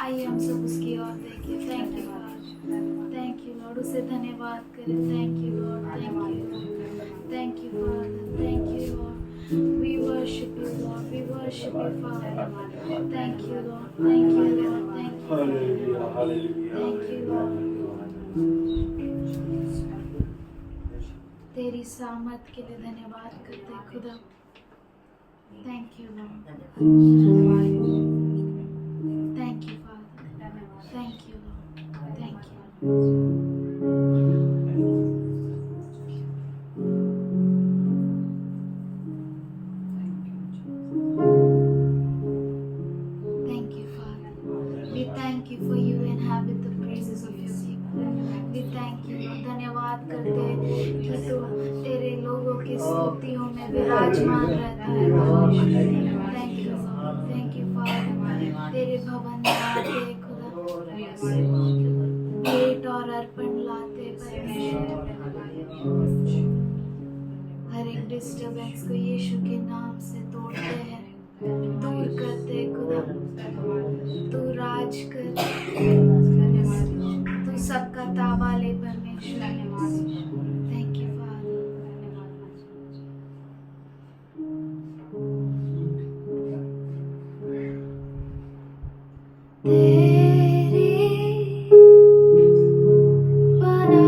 आइए हम सब उसकी ओर देखें। थैंक यू लॉर्ड, उसे धन्यवाद करें। Thank you Lord, thank you Father, thank you Lord, we worship you Lord, we worship you Father. Thank you Lord, thank you Lord, thank you Lord. तेरी सामर्थ के लिए धन्यवाद करते हैं खुदा। Thank you Lord, thank you Father, thank you Lord, thank you. Thank you, Father. We thank you for you inhabit the praises of your people. We thank you, Lord. धन्यवाद करते हैं कि तू तेरे लोगों की स्तुतियों में विराजमान रहता है। Thank you, Lord. Thank you, Father. तेरे भवन में आते खुदा, भेंट और अर्पण लाते परमेश्वर। हर एक डिस्टर्बेंस को यीशु के नाम से तोड़ते हैं, दूर करते खुदा। तू राज कर, तू सबका ताबा ले परमेश्वर। Thank you father. तेरी बना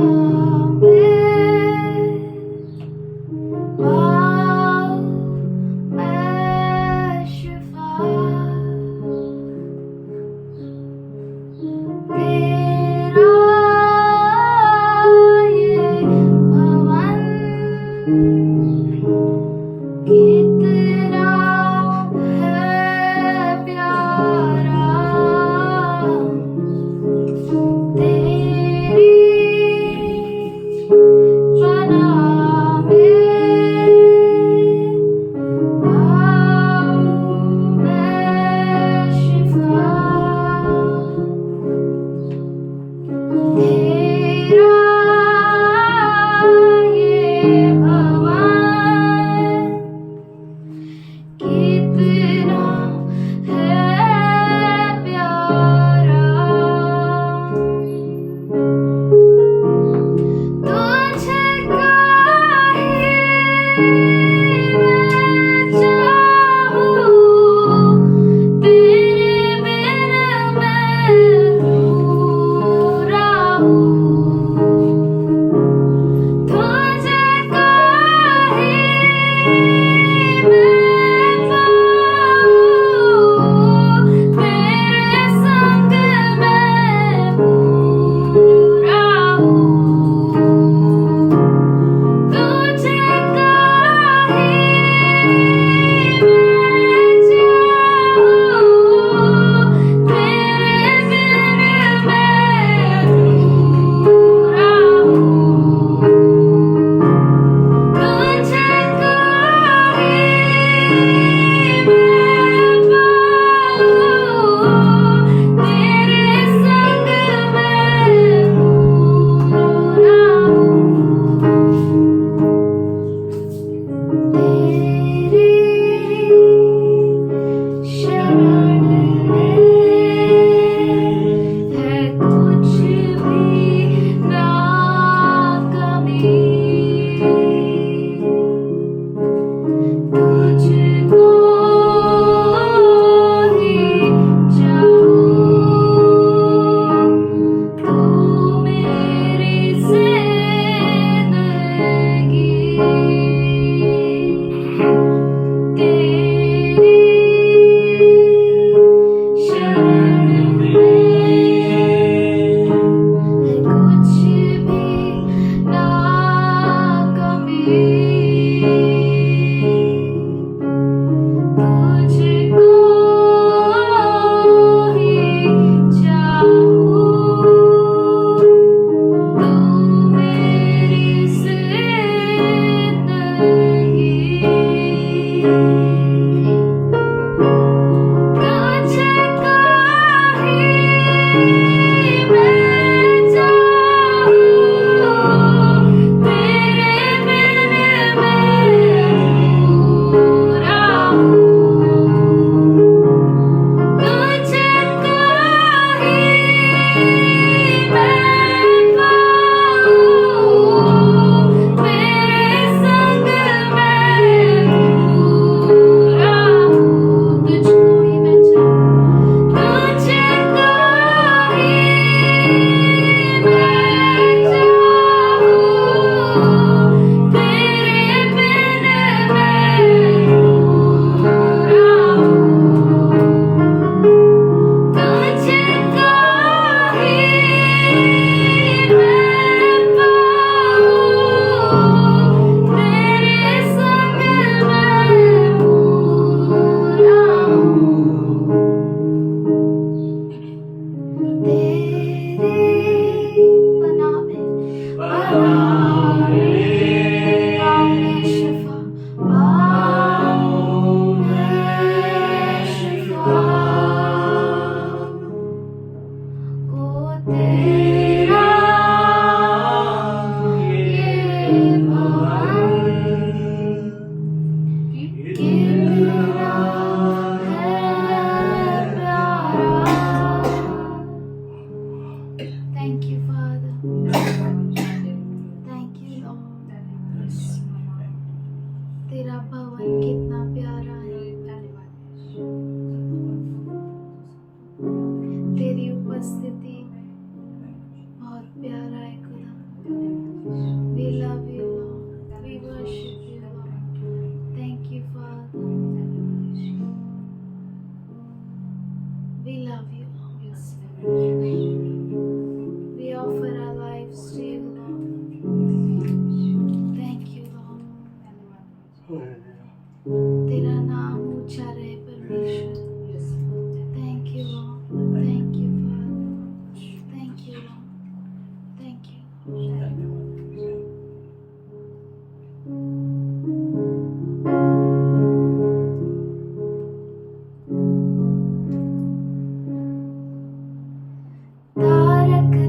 तारक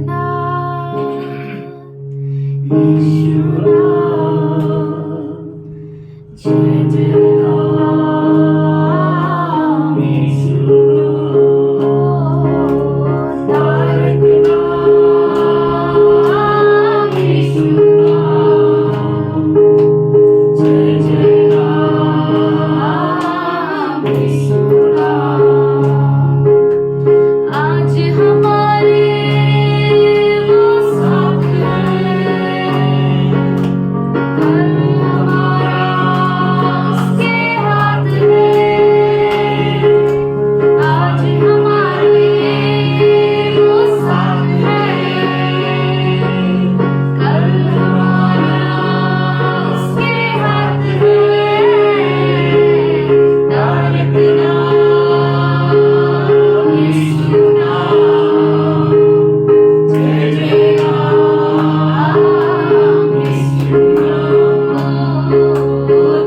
नाथ यीशु नाथ, जय जय नाम यीशु नाथ। तारक नाम यीशु नाथ, जय जय नाम यीशु नाथ। आज हमारे वो साथ है, कल हमारा उसके हाथ है। आज हमारे वो साथ है, कल हमारा उसके हाथ है। तारक नाम यीशु नाम, जय जय नाम यीशु नाम।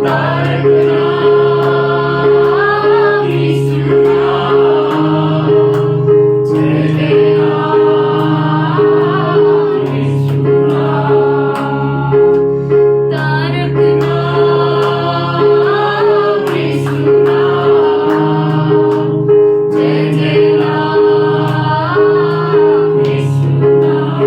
तारक नाम यीशु नाम, जय जय नाम यीशु नाम। तारक नाम यीशु नाम, जय जय नाम यीशु नाम।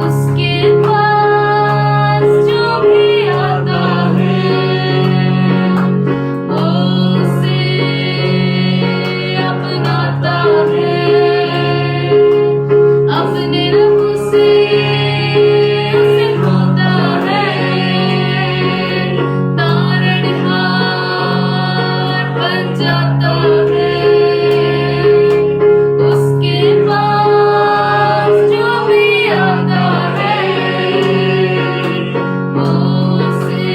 उसके पास जो भी आता है, वो उसे अपनाता है। अपने रब से उसे खोता है, तारणहार बन जाता है। उसके पास जो भी आता है, वो उसे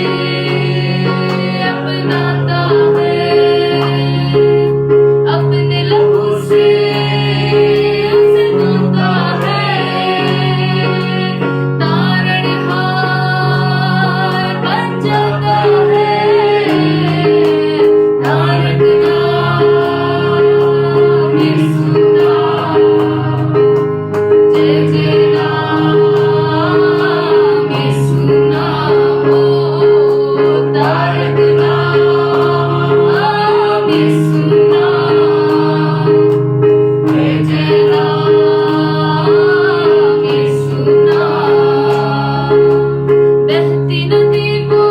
अपनाता है। अपने लहू से उसे धोता है, तारणहार बन जाता है। तारक नाम यीशु नाम, जय जय नाम यीशु नाम। तारक नाम यीशु नाम, जय जय नाम यीशु नाम। बहती नदी वो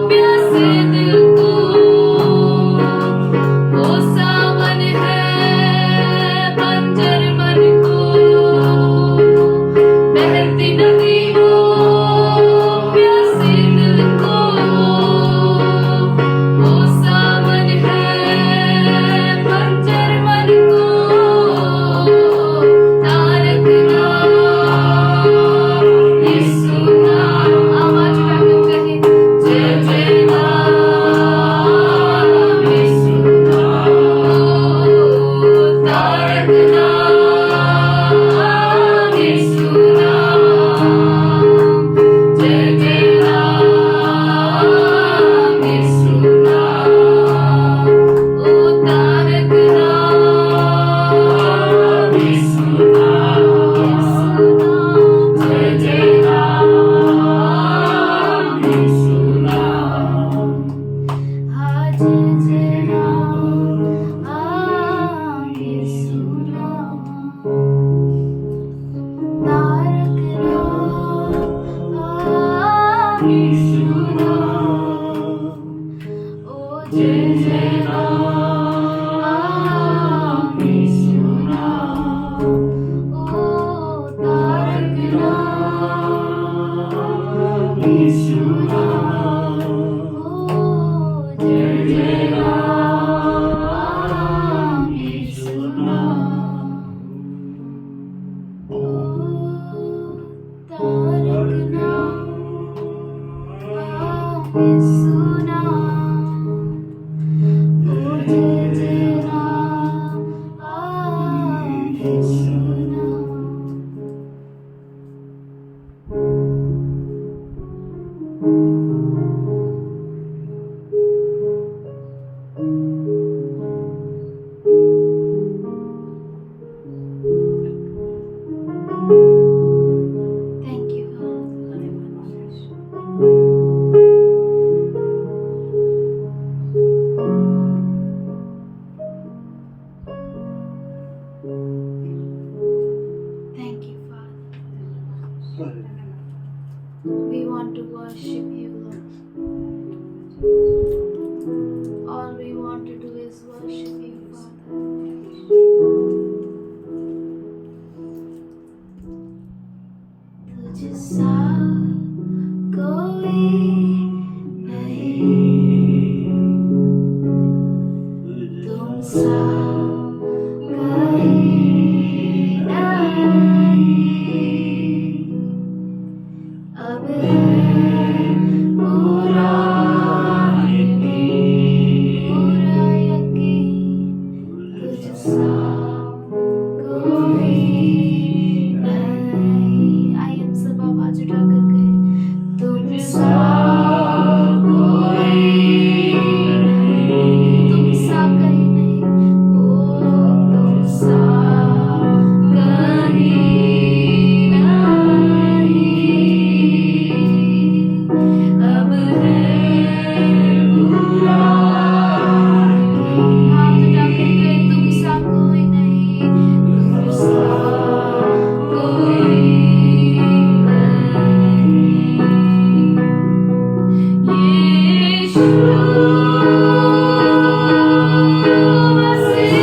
प्यासे दिल को, वो सावन है बंजर मन को। बहती नदी वो प्यासे दिल को, वो सावन है बंजर मन को। तारक नाम यीशु नाम। आवाज उठा के कहे, जय जय नाम यीशु नाम। तारक नाम यीशु नाम, जय जय नाम यीशु नाम। ओ तारक नाम यीशु नाम, जय जय नाम यीशु नाम। हाँ जय जय नाम यीशु नाम। तारक नाम यीशु नाम, ओ जय जय नाम यीशु नाम। ओ तारक नाम यीशु नाम, ओ जय जय नाम यीशु नाम। ओ तारक नाम यीशु नाम, ओ जय जय नाम यीशु नाम। सा कोई नहीं, तुम सा कहीं नहीं। अब है पूरा यकीन, तुझ सा कोई नहीं। आइए हम सब आवाज उठाकर कहें, तुम सा कोई नहीं, तुम सा कहीं नहीं, ओ तुम सा कहीं नहीं। अब है पूरा यकीन, हाथ उठाकर कहें, तुम सा कोई नहीं, तुम सा कोई नहीं। यीशु मसीह,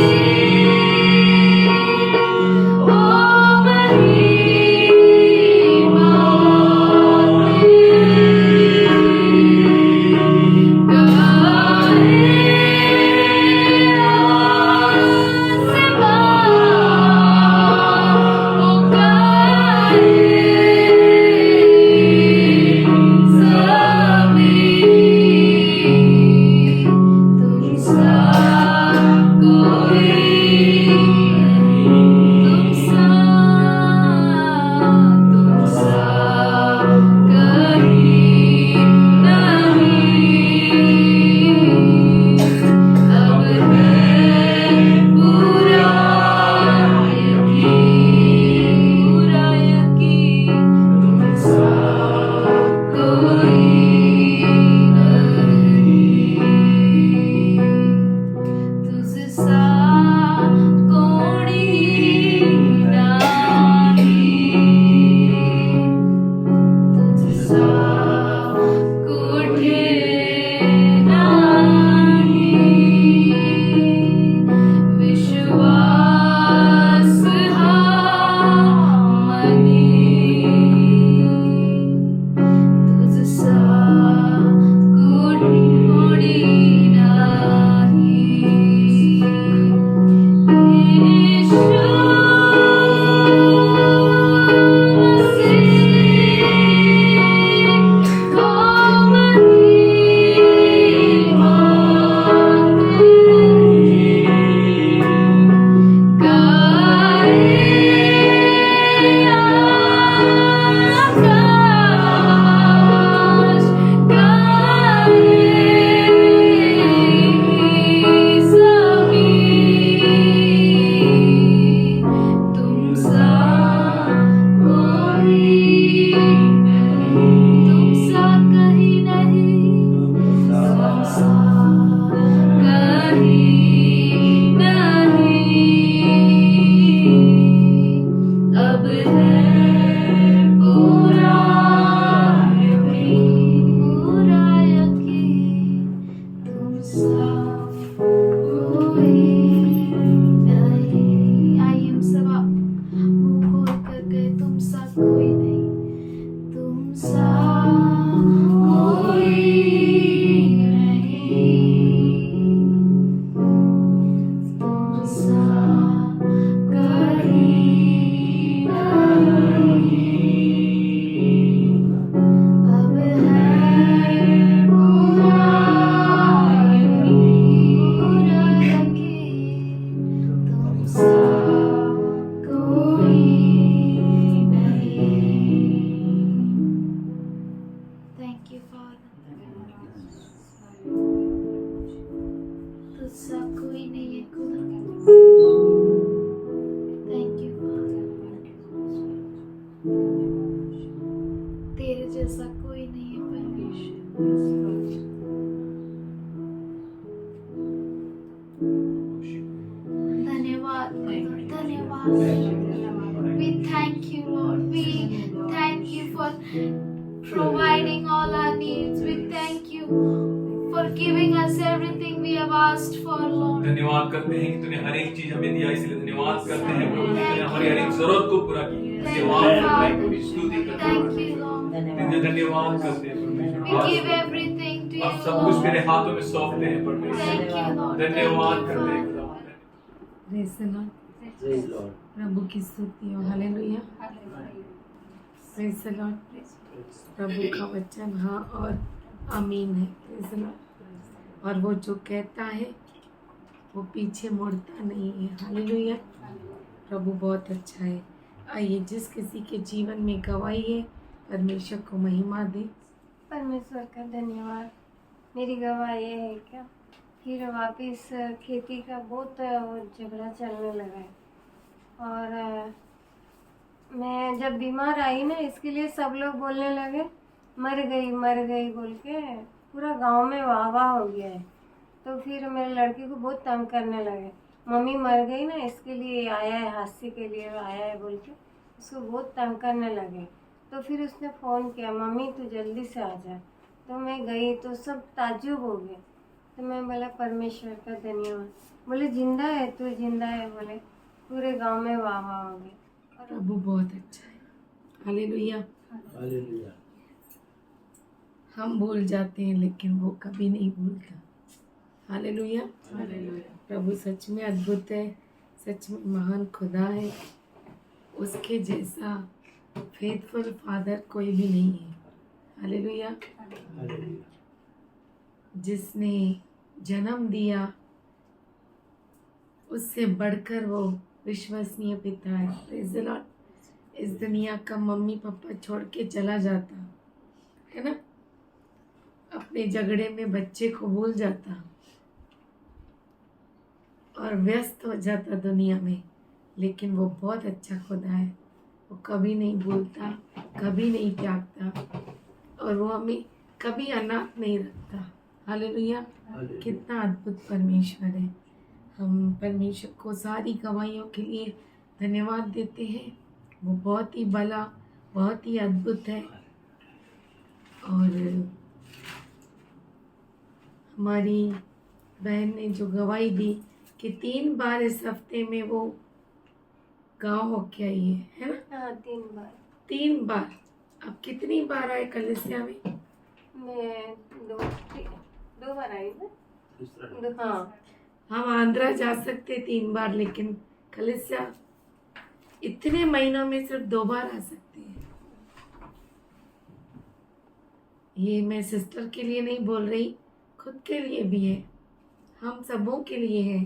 ओ मेरी जैसा कोई नहीं है परमेश्वर। धन्यवाद धन्यवाद। We thank you Lord. We thank you for providing all our needs. We thank you for giving us everything we have asked for Lord. धन्यवाद करते हैं कि तूने हर एक चीज हमें दिया, इसलिए धन्यवाद करते हैं प्रभु, तूने हमारी हर एक जरूरत को पूरा किया। धन्यवाद, स्तुति करते हैं। Thank you Lord. धन्यवाद करते हैं We परमेश्वर। give everything to आप you, सब कुछ तेरे Lord. हाथों में सौंपते हैं Thank परमेश्वर। you, Lord. धन्यवाद Thank you, करते हैं Father. खुदा। Praise the lord. Praise Lord. प्रभु की स्तुति हो, हालेलुया। Praise the lord. प्रभु का वचन हाँ और आमीन है। Praise the lord. और वो जो कहता है वो पीछे मुड़ता नहीं है, हालेलुया। प्रभु बहुत अच्छा है। आइए, जिस किसी के जीवन में गवाही है, परमेश्वर को महिमा दे। परमेश्वर का धन्यवाद। मेरी गवाही ये है क्या, फिर वापस खेती का बहुत वो झगड़ा चलने लगा है। और मैं जब बीमार आई ना, इसके लिए सब लोग बोलने लगे मर गई बोल के, पूरा गांव में वाह वाह हो गया है। तो फिर मेरे लड़के को बहुत तंग करने लगे, मम्मी मर गई ना, इसके लिए आया है, हादसे के लिए आया है बोल के उसको बहुत तंग करने लगे। तो फिर उसने फ़ोन किया, मम्मी तू जल्दी से आ जा। तो मैं गई तो सब ताज्जुब हो गए। तो मैं बोला परमेश्वर का धन्यवाद। बोले जिंदा है, तू जिंदा है, बोले पूरे गांव में वाह वाह हो गए। प्रभु बहुत अच्छा है, हालेलुया। Hallelujah. हम भूल जाते हैं लेकिन वो कभी नहीं भूलता, हालेलुया। प्रभु सच में अद्भुत है, सच में महान खुदा है। उसके जैसा फेथफुल फादर कोई भी नहीं है, हालेलुया। Hallelujah. जिसने जन्म दिया उससे बढ़कर वो विश्वसनीय पिता है, प्रेज़ द लॉर्ड। इस दुनिया का मम्मी पापा छोड़ के चला जाता है ना, अपने झगड़े में बच्चे को भूल जाता और व्यस्त हो जाता दुनिया में, लेकिन वो बहुत अच्छा खुदा है। वो कभी नहीं भूलता, कभी नहीं त्यागता, और वो हमें कभी अनाथ नहीं रखता, हालेलुया। कितना अद्भुत परमेश्वर है। हम परमेश्वर को सारी गवाहियों के लिए धन्यवाद देते हैं। वो बहुत ही भला, बहुत ही अद्भुत है। और हमारी बहन ने जो गवाही दी कि 3 बार इस हफ्ते में वो गांव होके आई है ना? हाँ 3 बार। 3 बार। अब कितनी बार आए कलिसिया में? मैं 2 बार आई ना। दूसरा हाँ हम आंध्रा जा सकते 3 बार, लेकिन कलिसिया इतने महीनों में सिर्फ 2 बार आ सकते हैं। ये मैं सिस्टर के लिए नहीं बोल रही, खुद के लिए भी है, हम सबों के लिए है।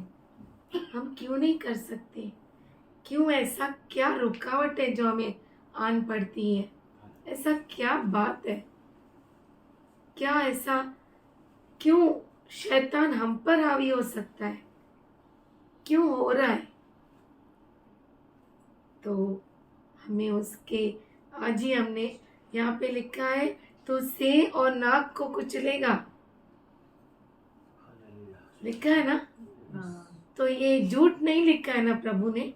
हम क्यों नहीं कर सकते? क्यों? ऐसा क्या रुकावट है जो हमें आन पड़ती है? ऐसा क्या बात है? क्या ऐसा क्यों शैतान हम पर हावी हो सकता है? क्यों हो रहा है? तो हमें उसके, आज ही हमने यहाँ पे लिखा है, तो से और नाक को कुचलेगा, लिखा है ना? तो ये झूठ नहीं लिखा है ना प्रभु ने?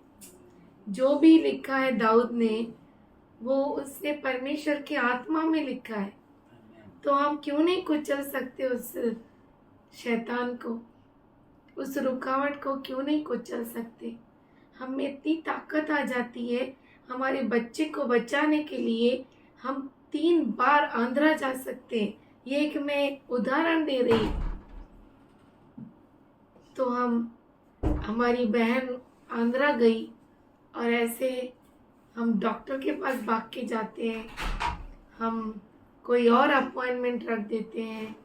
जो भी लिखा है दाऊद ने, वो उसने परमेश्वर की आत्मा में लिखा है। तो हम क्यों नहीं कुचल सकते उस शैतान को, उस रुकावट को क्यों नहीं कुचल सकते? हम में इतनी ताकत आ जाती है। हमारे बच्चे को बचाने के लिए हम 3 बार आंध्रा जा सकते हैं। ये एक मैं उदाहरण दे रही हूँ। तो हमारी बहन आंध्रा गई और ऐसे हम डॉक्टर के पास भाग के जाते हैं, हम कोई और अपॉइंटमेंट रख देते हैं।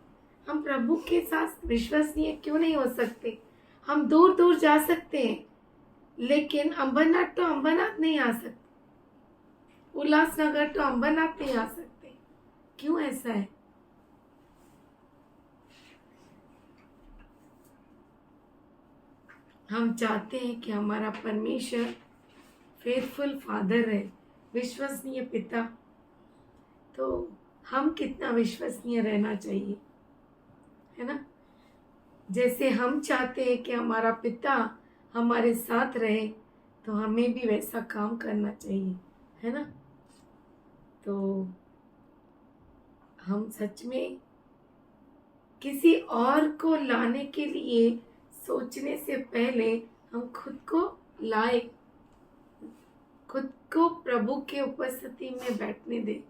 हम प्रभु के साथ विश्वसनीय क्यों नहीं हो सकते? हम दूर दूर जा सकते हैं, लेकिन अंबरनाथ तो अंबरनाथ नहीं आ सकते, उल्लासनगर तो अंबरनाथ नहीं आ सकते। क्यों ऐसा है? हम चाहते हैं कि हमारा परमेश्वर फेथफुल फादर है, विश्वसनीय पिता। तो हम कितना विश्वसनीय रहना चाहिए, है ना? जैसे हम चाहते हैं कि हमारा पिता हमारे साथ रहे, तो हमें भी वैसा काम करना चाहिए, है ना? तो हम सच में किसी और को लाने के लिए सोचने से पहले हम खुद को लाए, खुद को प्रभु के उपस्थिति में बैठने दें।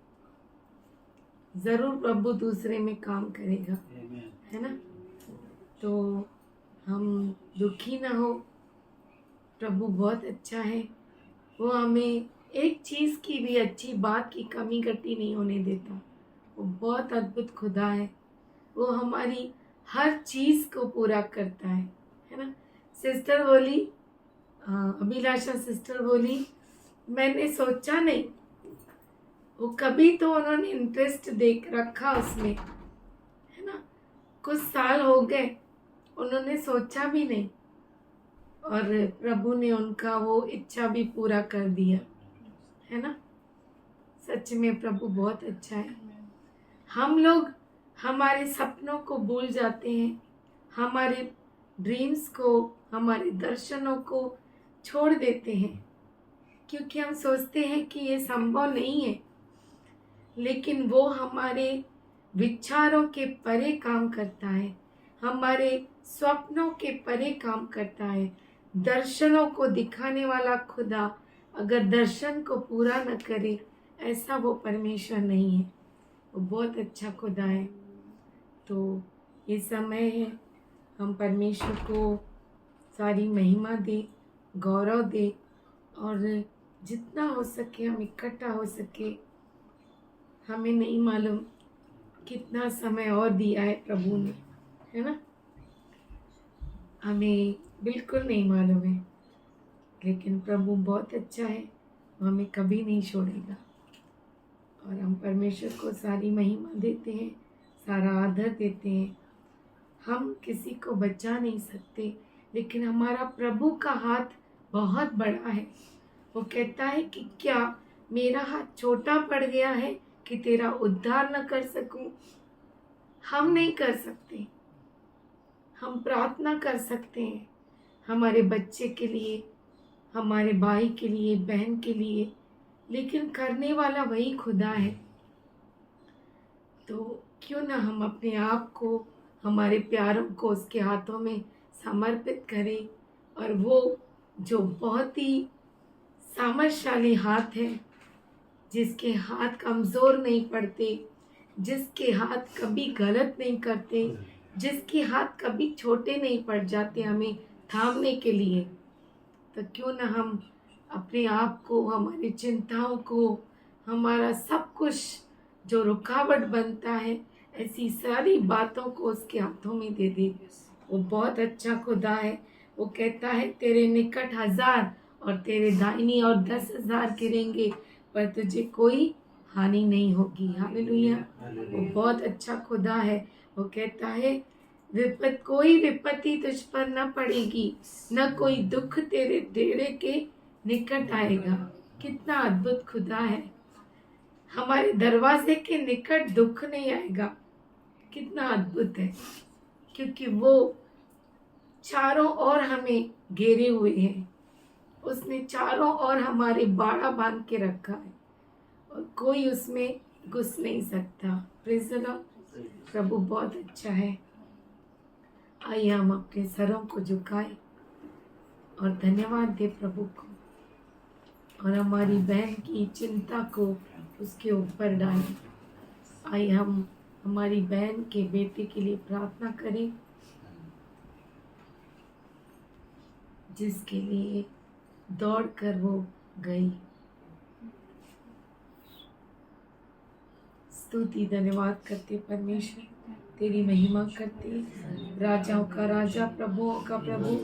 ज़रूर प्रभु दूसरे में काम करेगा, Amen. है ना। तो हम दुखी ना हो, प्रभु बहुत अच्छा है। वो हमें एक चीज़ की भी, अच्छी बात की कमी घटी नहीं होने देता। वो बहुत अद्भुत खुदा है। वो हमारी हर चीज़ को पूरा करता है ना। सिस्टर बोली, अभिलाषा सिस्टर बोली, मैंने सोचा नहीं। वो कभी तो उन्होंने इंटरेस्ट देख रखा उसमें, है ना। कुछ साल हो गए, उन्होंने सोचा भी नहीं, और प्रभु ने उनका वो इच्छा भी पूरा कर दिया, है ना। सच में प्रभु बहुत अच्छा है। हम लोग हमारे सपनों को भूल जाते हैं, हमारे ड्रीम्स को, हमारे दर्शनों को छोड़ देते हैं, क्योंकि हम सोचते हैं कि ये संभव नहीं है। लेकिन वो हमारे विचारों के परे काम करता है, हमारे स्वप्नों के परे काम करता है। दर्शनों को दिखाने वाला खुदा अगर दर्शन को पूरा न करे, ऐसा वो परमेश्वर नहीं है। वो बहुत अच्छा खुदा है। तो ये समय है, हम परमेश्वर को सारी महिमा दे, गौरव दे, और जितना हो सके हम इकट्ठा हो सके। हमें नहीं मालूम कितना समय और दिया है प्रभु ने, है ना। हमें बिल्कुल नहीं मालूम है, लेकिन प्रभु बहुत अच्छा है, वो हमें कभी नहीं छोड़ेगा। और हम परमेश्वर को सारी महिमा देते हैं, सारा आदर देते हैं। हम किसी को बचा नहीं सकते, लेकिन हमारा प्रभु का हाथ बहुत बड़ा है। वो कहता है कि क्या मेरा हाथ छोटा पड़ गया है कि तेरा उद्धार न कर सकूं। हम नहीं कर सकते, हम प्रार्थना कर सकते हैं हमारे बच्चे के लिए, हमारे भाई के लिए, बहन के लिए, लेकिन करने वाला वही खुदा है। तो क्यों ना हम अपने आप को, हमारे प्यारों को उसके हाथों में समर्पित करें। और वो जो बहुत ही सामर्थशाली हाथ है, जिसके हाथ कमज़ोर नहीं पड़ते, जिसके हाथ कभी गलत नहीं करते, जिसके हाथ कभी छोटे नहीं पड़ जाते हमें थामने के लिए, तो क्यों ना हम अपने आप को, हमारी चिंताओं को, हमारा सब कुछ जो रुकावट बनता है, ऐसी सारी बातों को उसके हाथों में दे दे। वो बहुत अच्छा खुदा है। वो कहता है तेरे निकट 1000 और तेरे दाहिनी और 10,000 गिरेंगे, पर तुझे कोई हानि नहीं होगी। हालेलुया। वो बहुत अच्छा खुदा है। वो कहता है कोई विपत्ति तुझ पर न पड़ेगी, न कोई दुख तेरे डेरे के निकट आएगा। कितना अद्भुत खुदा है। हमारे दरवाजे के निकट दुख नहीं आएगा। कितना अद्भुत है, क्योंकि वो चारों ओर हमें घेरे हुए हैं। उसने चारों ओर हमारे बाड़ा बांध के रखा है, और कोई उसमें घुस नहीं सकता। Praise the lord. प्रभु बहुत अच्छा है। आइए हम अपने सरों को झुकाएं और धन्यवाद दे प्रभु को, और हमारी बहन की चिंता को उसके ऊपर डालें। आइए हम हमारी बहन के बेटे के लिए प्रार्थना करें, जिसके लिए दौड़कर वो गई। स्तुति धन्यवाद करते परमेश्वर, तेरी महिमा करते, राजाओं का राजा, प्रभुओं का प्रभु,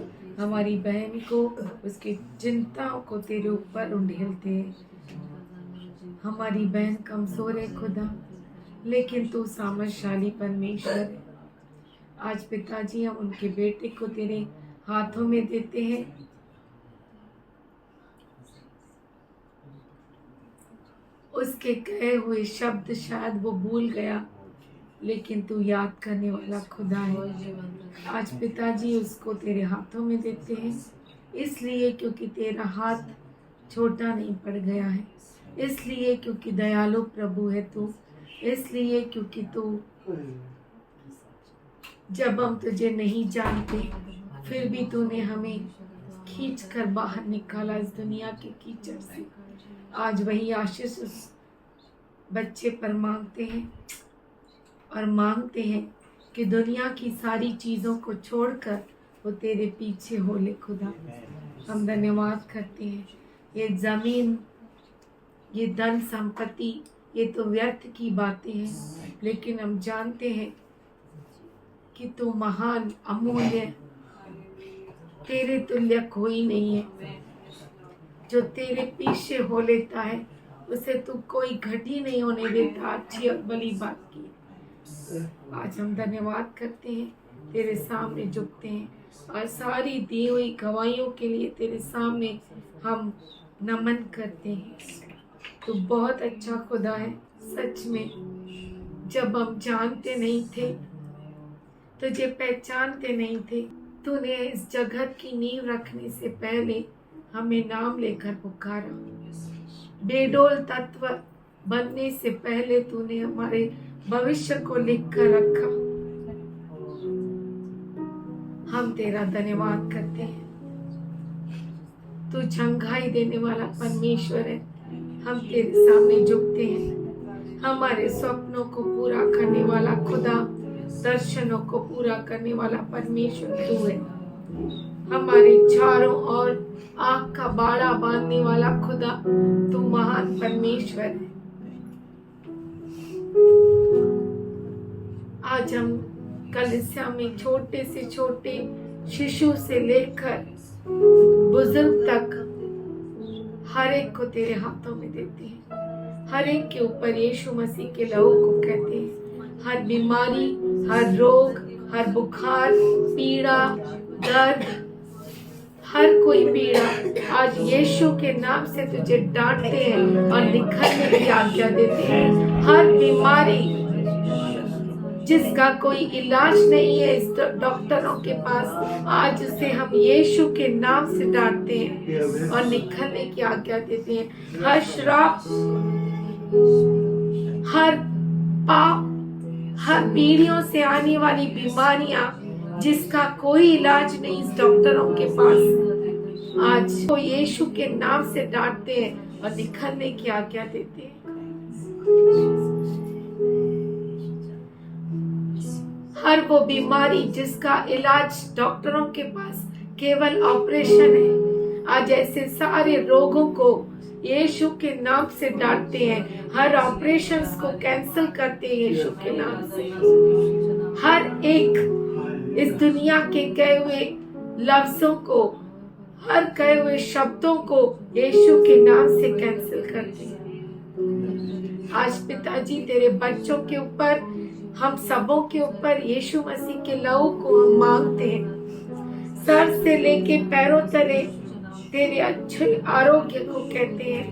हमारी बहन को, उसकी चिंताओं को तेरे ऊपर उंडेलते। हमारी बहन कमजोर है खुदा, लेकिन तू सामर्थशाली परमेश्वर है। आज पिताजी हम उनके बेटे को तेरे हाथों में देते हैं। उसके कहे हुए शब्द शायद वो भूल गया, लेकिन तू याद करने वाला खुदा है। आज पिताजी उसको तेरे हाथों में देते हैं, इसलिए क्योंकि तेरा हाथ छोटा नहीं पड़ गया है, इसलिए क्योंकि दयालु प्रभु है तू, इसलिए क्योंकि तू, जब हम तुझे नहीं जानते फिर भी तूने हमें खींच कर बाहर निकाला इस दुनिया के कीचड़ से। आज वही आशीष बच्चे पर मांगते हैं और मांगते हैं कि दुनिया की सारी चीज़ों को छोड़कर वो तेरे पीछे हो ले खुदा। हम धन्यवाद करते हैं। ये ज़मीन, ये धन संपत्ति, ये तो व्यर्थ की बातें हैं, लेकिन हम जानते हैं कि तू महान, अमूल्य, तेरे तुल्य कोई नहीं है। जो तेरे पीछे हो लेता है उसे तू कोई घटी नहीं होने देता। अच्छी और भली बात की। आज हम धन्यवाद करते हैं, तेरे सामने झुकते हैं और सारी दी हुई गवाहियों के लिए तेरे सामने हम नमन करते हैं। तू बहुत अच्छा खुदा है। सच में जब हम जानते नहीं थे, तुझे पहचानते नहीं थे, तूने इस जगत की नींव रखने से पहले हमें नाम लेकर पुकारा। बेडोल तत्व बनने से पहले तूने हमारे भविष्य को लिख कर रखा। हम तेरा धन्यवाद करते हैं। तू चंगाई देने वाला परमेश्वर है। हम तेरे सामने झुकते हैं। हमारे स्वप्नों को पूरा करने वाला खुदा, दर्शनों को पूरा करने वाला परमेश्वर तू है। हमारे चारों ओर आग का बाड़ा बांधने वाला खुदा, तू महान परमेश्वर है। आज हम कलीसिया में छोटे से छोटे शिशु से लेकर बुजुर्ग तक हर एक को तेरे हाथों में देते हैं। हर एक के ऊपर यीशु मसीह के लहू को कहते हैं। हर बीमारी, हर रोग, हर बुखार, पीड़ा, दर्द, हर कोई पीड़ा आज यीशु के नाम से तुझे डांटते हैं और निखरने की आज्ञा देते हैं। हर बीमारी जिसका कोई इलाज नहीं है इस डॉक्टरों के पास, आज उसे हम यीशु के नाम से डांटते हैं और निखरने की आज्ञा देते हैं। हर श्राप, हर पाप, हर पीढ़ियों से आने वाली बीमारियां जिसका कोई इलाज नहीं इस डॉक्टरों के पास, आज वो यीशु के नाम से डांटते हैं और निखरने की आज्ञा देते हैं। हर वो बीमारी जिसका इलाज डॉक्टरों के पास केवल ऑपरेशन है, आज ऐसे सारे रोगों को यीशु के नाम से डांटते हैं। हर ऑपरेशंस को कैंसिल करते हैं यीशु के नाम से। हर एक इस दुनिया के कहे हुए लफ्जों को, हर कहे हुए शब्दों को यीशु के नाम से कैंसिल करते हैं। आज पिताजी तेरे बच्चों के ऊपर, हम सबों के ऊपर यीशु मसीह के लहू को हम मांगते हैं। सर से लेके पैरों तले तेरे अच्छे आरोग्य को कहते हैं।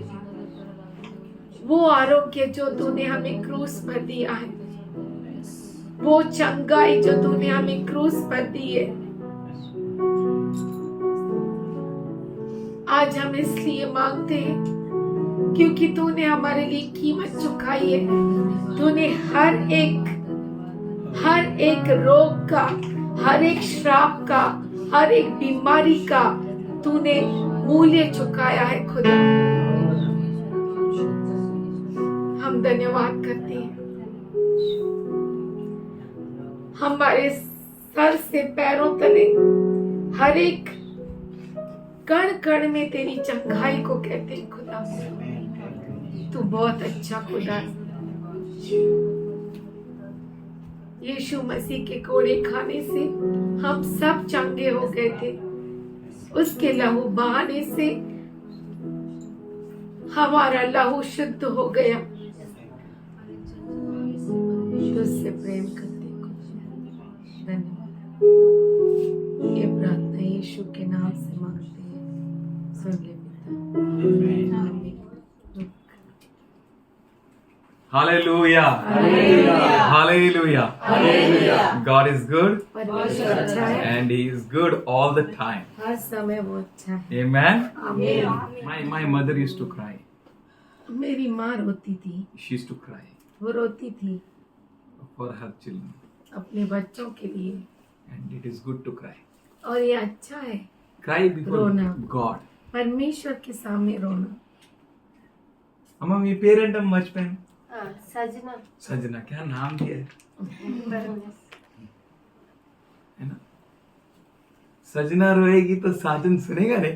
वो आरोग्य जो तूने हमें क्रूस पर दिया है, वो चंगाई जो तूने हमें क्रूस पर दी है, आज हम इसलिए मांगते हैं क्योंकि तूने हमारे लिए कीमत चुकाई है। तूने हर एक रोग का, हर एक श्राप का, हर एक बीमारी का तूने मूल्य चुकाया है खुदा। हम धन्यवाद करते हैं। हमारे सर से पैरों तले हर एक कण कण में तेरी चंगाई को कहते हैं खुदा। तू बहुत अच्छा खुदा है। यीशु मसीह के कोड़े खाने से हम सब चंगे हो गए थे। उसके लहू बहाने से हमारा लहू शुद्ध हो गया। तुझसे प्रेम करते धन्यवाद। ये प्रार्थना यीशु के नाम से मांगते हैं, सुन ले पिता। आमीन। Hallelujah. Hallelujah. Hallelujah. God is good परमेश्वर अच्छा है and He is good all the time. हर समय वो अच्छा है। Amen. आमीन। My mother used to cry. मेरी माँ रोती थी, She used to cry वो रोती थी for her children, अपने बच्चों के लिए, and it is good to cry. और ये अच्छा है Cry before रोना। God. परमेश्वर के सामने रोना। अम्मा मी पेरेंट हम बचपन हाँ, सजना सजना, क्या नाम दिया है परमेश्वर। है ना? सजना रोएगी तो साजन सुनेगा रे।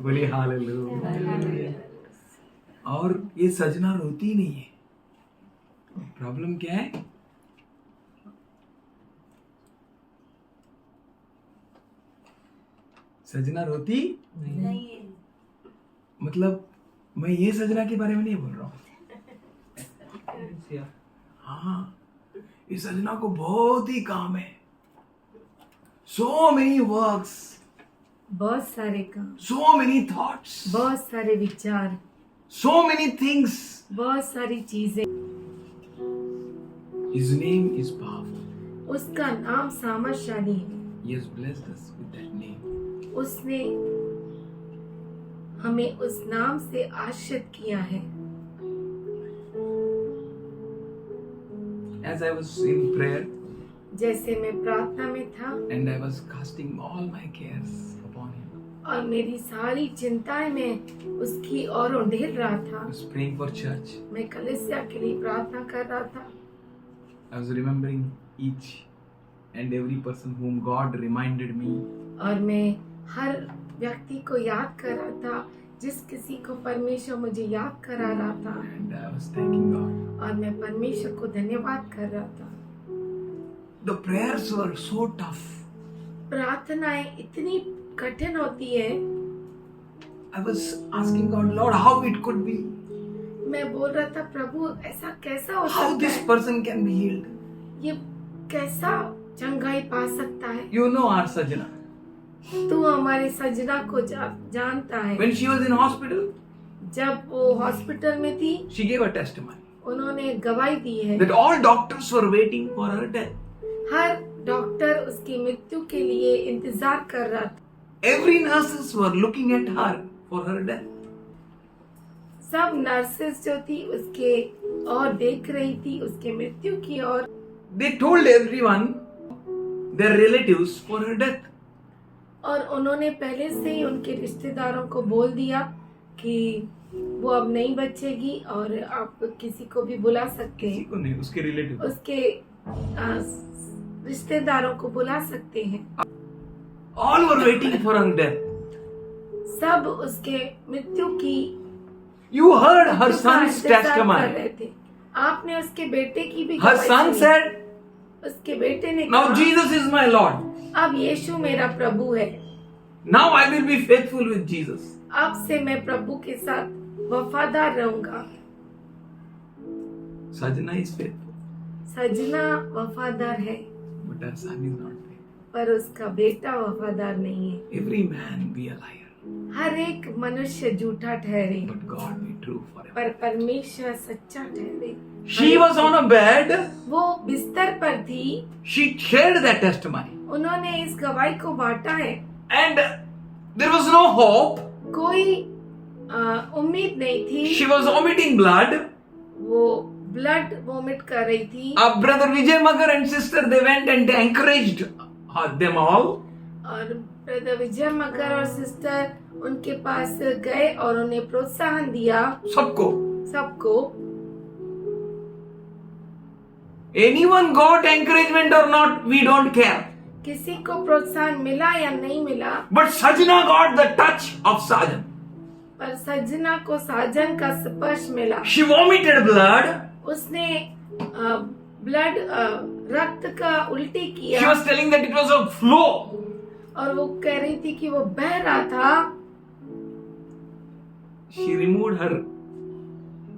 बोली हालेलुया। और ये सजना रोती नहीं है। प्रॉब्लम क्या है? सजना रोती नहीं है। मतलब मैं ये सजना के बारे में नहीं बोल रहा हूँ। हाँ, इस सजना को बहुत ही काम है। So many works, बहुत सारे काम, so many thoughts, बहुत सारे विचार, so many things. बहुत सारी चीजें। His name is powerful. उसका नाम सामर्थशाली है। He has blessed us with that name. उसने हमें उस नाम से आशीर्वाद किया है। As I was in prayer जैसे मैं प्रार्थना में था and I was casting all my cares upon Him, और मेरी सारी चिंताएं मैं उसकी ओर उंडेल रहा I था। was praying for church. मैं कलीसिया के लिए प्रार्थना कर रहा था I was remembering each and every person whom God reminded me. और मैं हर व्यक्ति को याद कर रहा था जिस किसी को परमेश्वर मुझे याद करा रहा था, And I was thanking God. और मैं परमेश्वर को धन्यवाद कर रहा था। The prayers were so tough. प्रार्थनाएं इतनी कठिन होती है। I was asking God, Lord, how it could be? मैं बोल रहा था, प्रभु ऐसा कैसा हो How सकता this है? person can be healed? ये कैसा चंगाई पा सकता है? You know our Sajana. तू हमारी सजना को जानता है। When she was in hospital, जब वो हॉस्पिटल में थी, she gave a testimony उन्होंने गवाही दी है। that all doctors were waiting for her death. Her doctor उसकी मृत्यु के लिए इंतजार कर रहा था। Every nurses were looking at her for her death. सब नर्सेस जो थी उसके और देख रही थी उसके मृत्यु की ओर। They told everyone, their relatives, for her death. और उन्होंने पहले से ही उनके रिश्तेदारों को बोल दिया कि वो अब नहीं बचेगी और आप किसी को भी बुला सकते किसी हैं, को नहीं, उसके रिलेटिव। उसके रिश्तेदारों को बुला सकते हैं। All were waiting for her death. सब उसके मृत्यु की You heard her का son's इंतजार कर testimony. रहे थे। आपने उसके बेटे की भी Her गवाही son सुनी। said, उसके बेटे ने now कहा, Jesus is my Lord. अब यीशु मेरा प्रभु है। Now I will be faithful with Jesus. अब से मैं प्रभु के साथ वफादार रहूंगा। Sajana is faithful, सजना वफादार है, but her son is not faithful. पर उसका बेटा वफादार नहीं है। Every man be a liar, हर एक मनुष्य झूठा ठहरे, but God be true forever. पर परमेश्वर सच्चा ठहरे। She was on a bed. वो बिस्तर पर थी। She shared that testimony. उन्होंने इस गवाही को बांटा है। And there was no hope. कोई उम्मीद नहीं थी। She was vomiting blood. वो ब्लड वोमिट कर रही थी। Brother Vijay Magar and sister, they went and they encouraged them all. और ब्रदर विजय मगर और सिस्टर उनके पास गए और उन्हें प्रोत्साहन दिया। सबको. सबको। Anyone got encouragement or not, we don't care. किसी को प्रोत्साहन मिला या नहीं मिला, But Sajana got the touch of Sajan. पर सजना को साजन का स्पर्श मिला। She vomited blood. उसने ब्लड रक्त का उल्टी She किया was telling that it was a flow. और वो कह रही थी कि वो बह रहा था। She removed her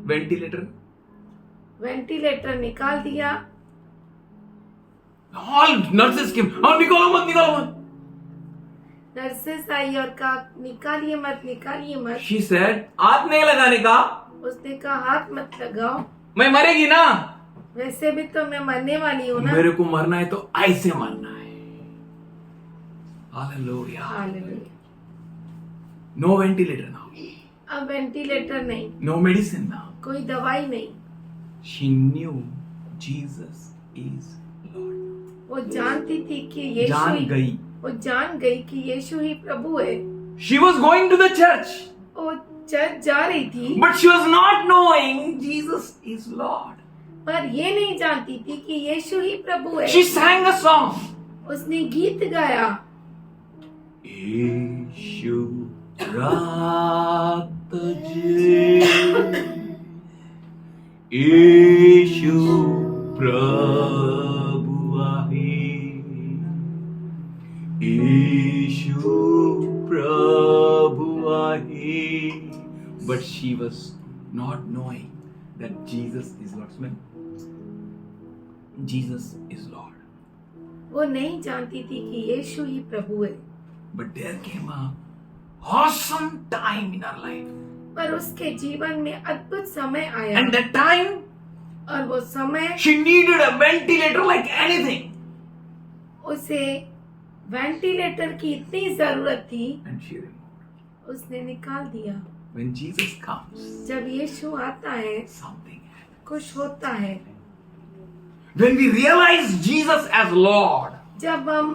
ventilator. Ventilator निकाल दिया। All nurses came. Oh, निकालो मत, निकालो मत. नर्सेस आई और कहा निकालिए मत, निकालिए मत। She said, हाथ नहीं लगाने का. उसने कहा हाथ मत लगाओ, मैं मरेगी ना. वैसे भी तो मैं मरने वाली हूँ ना। मेरे को मरना है तो ऐसे मरना है. Hallelujah. Hallelujah. No ventilator now. अब वेंटिलेटर नहीं, No medicine now. कोई दवाई नहीं। She knew Jesus is Lord. वो जानती थी कि यीशु जान ही, गई. वो जान गई कि यीशु ही प्रभु है। She was going to the church. वो चर्च जा रही थी, but she was not knowing Jesus is Lord. पर ये नहीं जानती थी कि यीशु ही प्रभु है। She sang a song. उसने गीत गाया, यीशु रात जे, यीशु प्रभु आहे, यीशु प्रभु आहे. But she was not knowing that Jesus is Lord. Jesus is Lord. वो नहीं जानती थी कि यीशु ही प्रभु है। But there came a awesome time in her life. पर उसके जीवन में अद्भुत समय आया, And that time, और वो समय she needed a ventilator like anything. उसे वेंटिलेटर की इतनी जरूरत थी, And she removed. उसने निकाल दिया। When Jesus comes, जब यीशु आता है, something happens. कुछ होता है। When we realize Jesus as Lord, जब हम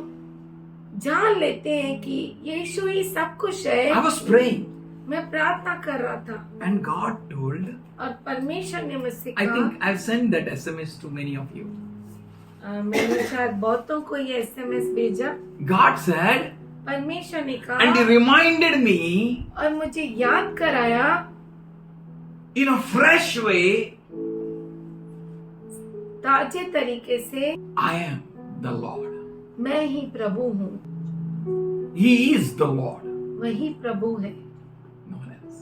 जान लेते हैं कि यीशु ही सब कुछ है। I was praying मैं प्रार्थना कर रहा था and God told, और परमेश्वर ने मुझसे I कहा, think I've sent that SMS to many of you. मैंने शायद बहुतों को ये SMS भेजा। God said, परमेश्वर ने कहा, and He reminded me और मुझे याद कराया in a fresh way, ताजे तरीके से, I am the Lord. मैं ही प्रभु हूँ। He is the Lord. वही प्रभु है No one else.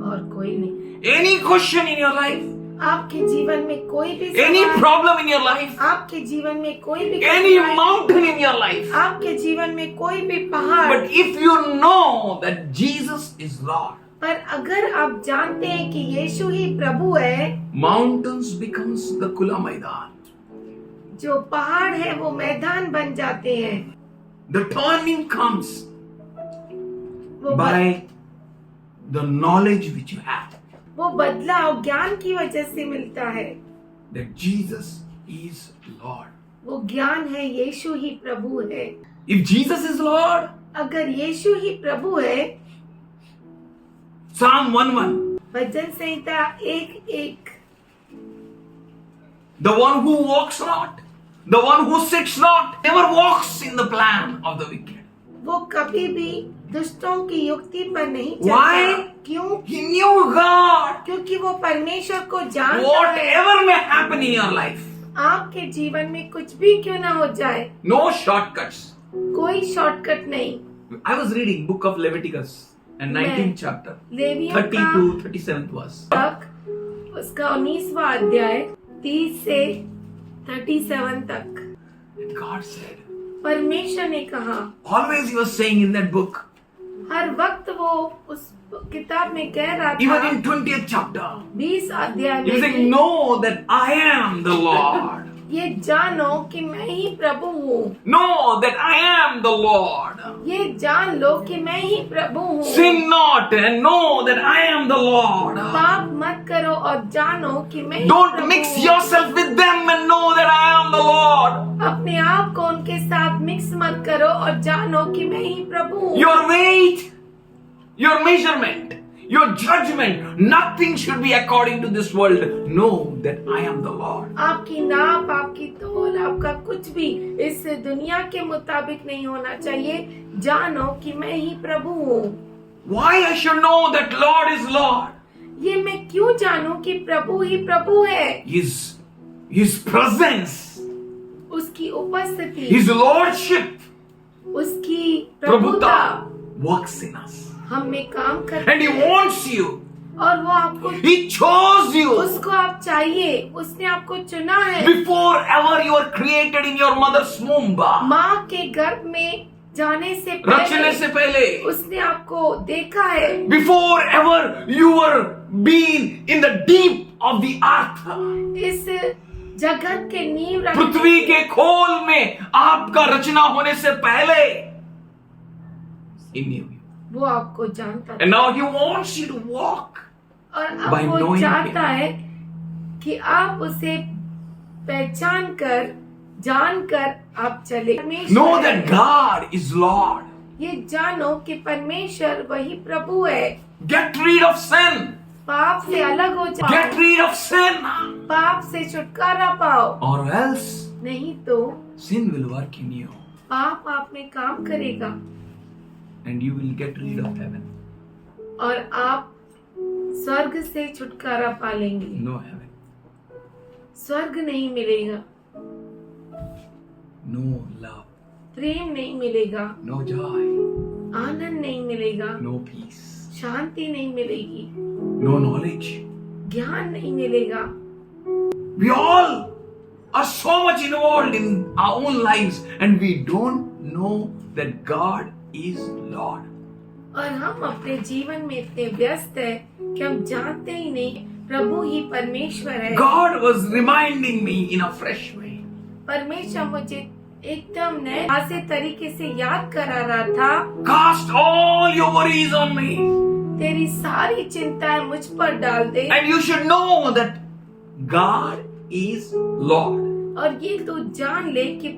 और कोई नहीं। Any question in your life, आपके जीवन में कोई भी any सवाल, problem in your life, आपके जीवन में कोई भी any कठिनाई, mountain in your life, आपके जीवन में कोई भी पहाड़, but if you know that Jesus is Lord, पर अगर आप जानते हैं कि यीशु ही प्रभु है, mountains becomes the Kula Maidan. जो पहाड़ है वो मैदान बन जाते हैं। The turning comes वो by the knowledge which you have वो बदलाव ज्ञान की वजह से मिलता है। that Jesus is Lord. वो ज्ञान है यीशु ही प्रभु है। If Jesus is Lord, अगर यीशु ही प्रभु है, Psalm 1:1, bhajan Samhita 1:1, the one who walks not, the one who sits not, never walks in the plan of the wicked. वो कभी भी दुष्टों की युक्ति पर नहीं चलता। Why? क्यों? He knew God. क्योंकि वो परमेश्वर को जानता है। Whatever may happen in your life, आपके जीवन में कुछ भी क्यों ना हो जाए, no shortcuts. कोई शॉर्टकट नहीं। I was reading book of Leviticus and 19th chapter, लेवियों 30 का to 37th verse. तक उसका 19वां अध्याय 30 से 37 तक। And God said, परमेश्वर ने कहा, always he was saying in that book, हर वक्त वो उस किताब में कह रहा even था, in 20th chapter, 20 अध्याय he was saying, में, know that I am the Lord. ये जानो कि मैं ही प्रभु हूँ। Know that I am the Lord. ये जान लो कि मैं ही प्रभु हूँ। Sin not and know that I am the Lord. पाप मत करो और जानो कि मैं ही Don't प्रभु mix हूँ। yourself with them and know that I am the Lord. अपने आप को उनके साथ मिक्स मत करो और जानो कि मैं ही प्रभु हूँ। Your weight, your measurement, your judgment, nothing should be according to this world. Know that I am the Lord. आपकी नाप, आपकी तौल, आपका कुछ भी इस दुनिया के मुताबिक नहीं होना चाहिए। जानो कि मैं ही प्रभु हूँ। Why I should know that Lord is Lord? ये मैं क्यों जानूं कि प्रभु ही प्रभु है? His presence, उसकी उपस्थिति, His Lordship, उसकी प्रभुता Prabhuta works in us. हम में काम करती And He है wants you. और वो आपको, He chose you. उसको आप चाहिए, उसने आपको चुना है। Before ever you were created in your mother's womb. माँ के गर्भ में जाने से रचने से पहले पहले. उसने आपको देखा है। Before ever you were been in the deep of the earth. इस जगत के नींव रखने पृथ्वी के खोल में आपका रचना होने से पहले He knew you. वो आपको जानता था And now He wants you to walk. और by अब वो knowing चाहता him. है कि आप उसे पहचान कर, जान कर आप चले। Know परमेश्वर that God is Lord. ये जानो कि परमेश्वर वही प्रभु है। Get rid of sin. पाप से अलग हो जाओ, Get rid of sin. पाप से छुटकारा पाओ, Or else नहीं तो sin will work in you पाप आप में काम करेगा and you will get rid of heaven. और आप स्वर्ग से छुटकारा पा लेंगे। No heaven. स्वर्ग नहीं मिलेगा, No love. प्रेम नहीं मिलेगा, No joy. आनंद नहीं मिलेगा, No peace. शांति नहीं मिलेगी, No knowledge. ज्ञान नहीं मिलेगा। We all are so much involved in our own lives and we don't know that God is Lord. और हम अपने जीवन में इतने व्यस्त हैं कि हम जानते ही नहीं प्रभु ही परमेश्वर है। God was reminding me in a fresh way. परमेश्वर मुझे एकदम नए खासे तरीके से याद करा रहा था, Cast all your worries on me. तेरी सारी चिंताएं मुझ पर डाल दे And you should know that God is Lord. और ये तू जान ले कि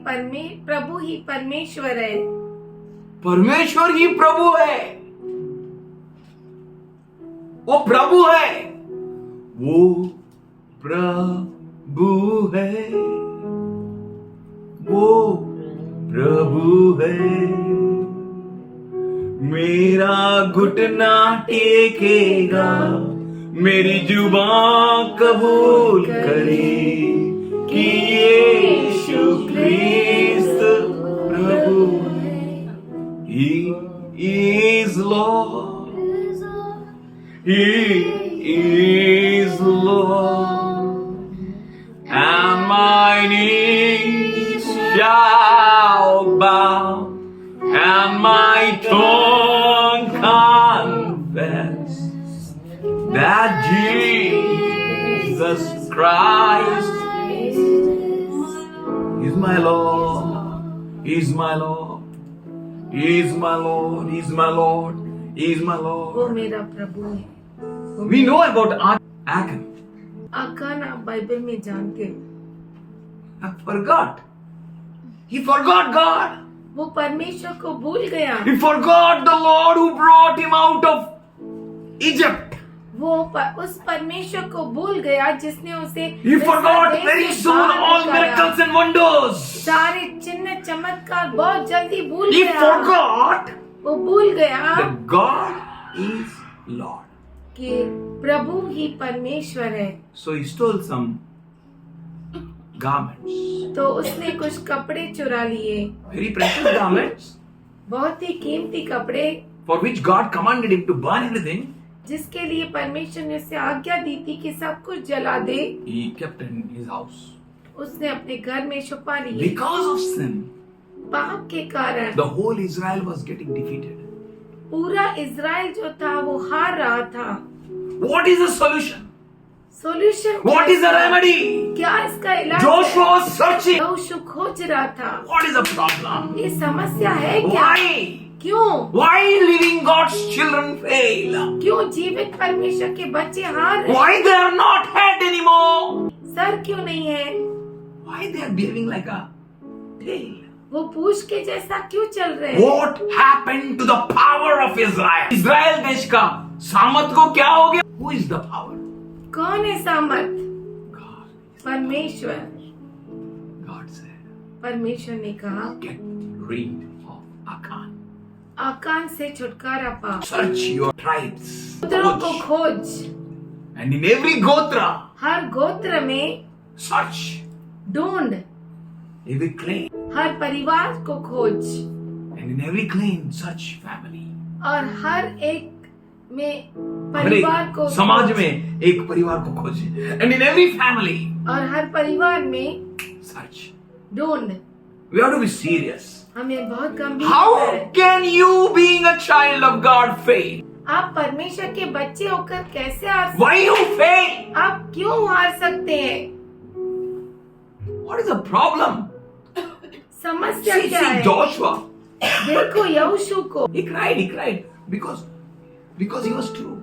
प्रभु ही परमेश्वर है। परमेश्वर ही प्रभु है, वो प्रभु है, वो प्रभु है, वो प्रभु है। मेरा घुटना टेकेगा, मेरी जुबान कबूल करे कि यीशु क्रिस्त प्रभु है। He is Lord. He is Lord. And my knees shall bow, and my tongue confess that Jesus Christ is my Lord. Is my Lord. Is my Lord. Is my Lord. Is my वो Lord. मेरा प्रभु है। We know about Achan. आकान आप Bible में जानते हो, I forgot. He forgot God. वो परमेश्वर को भूल गया, He forgot the Lord who brought him out of Egypt. वो उस परमेश्वर को भूल गया जिसने उसे He मिस्र forgot देश very से soon बाहर all निकाला। miracles and wonders. सारे चिन्ह चमत्कार बहुत जल्दी भूल He गया। forgot वो भूल गया that God is Lord. कि प्रभु ही परमेश्वर है। So he stole some garments, तो उसने कुछ कपड़े चुरा लिए, very precious garments, बहुत ही कीमती कपड़े, for which God commanded him to burn everything. जिसके लिए परमेश्वर ने उसे आज्ञा दी थी कि सब कुछ जला दे। He kept in his house. उसने अपने घर में छुपा लिए। Because of sin, पाप के कारण the whole Israel was getting defeated. पूरा इज़राइल जो था वो हार रहा था। What is the solution? Solution What is the remedy? क्या इसका इलाज? Joshua was searching. यहोशू खोज रहा था। What is the problem? ये समस्या है क्या? Why? क्यों? Why living God's children fail? क्यों जीवित परमेश्वर के बच्चे हार रहे? Why they are not head anymore? Sir क्यों नहीं है? Why they are behaving like a tail? वो पूछ के जैसा क्यों चल रहे हैं? What happened to the power of Israel? Israel देश का सामर्थ को क्या हो गया? Who is the power? कौन है सामर्थ? God. परमेश्वर। God said, परमेश्वर ने कहा get rid of Achan. आकान से छुटकारा पा, Search your tribes. गोत्रों को खोज, And in every gotra, हर गोत्र में search. ढूंढ, Every clan. हर परिवार को खोज And in every clan, search family. और हर एक में हर परिवार एक को समाज खोज। में एक परिवार को खोजे. And in every family, और हर परिवार में search. ढूंढ। We have to be serious. हमें बहुत गंभीर How है। can you, being a child of God, fail? आप परमेश्वर के बच्चे होकर कैसे हार सकते? Why you fail? आप क्यों हार सकते हैं? What is the problem? समस्या See, क्या है? Joshua. देखो यहोशू को, He cried because he was true.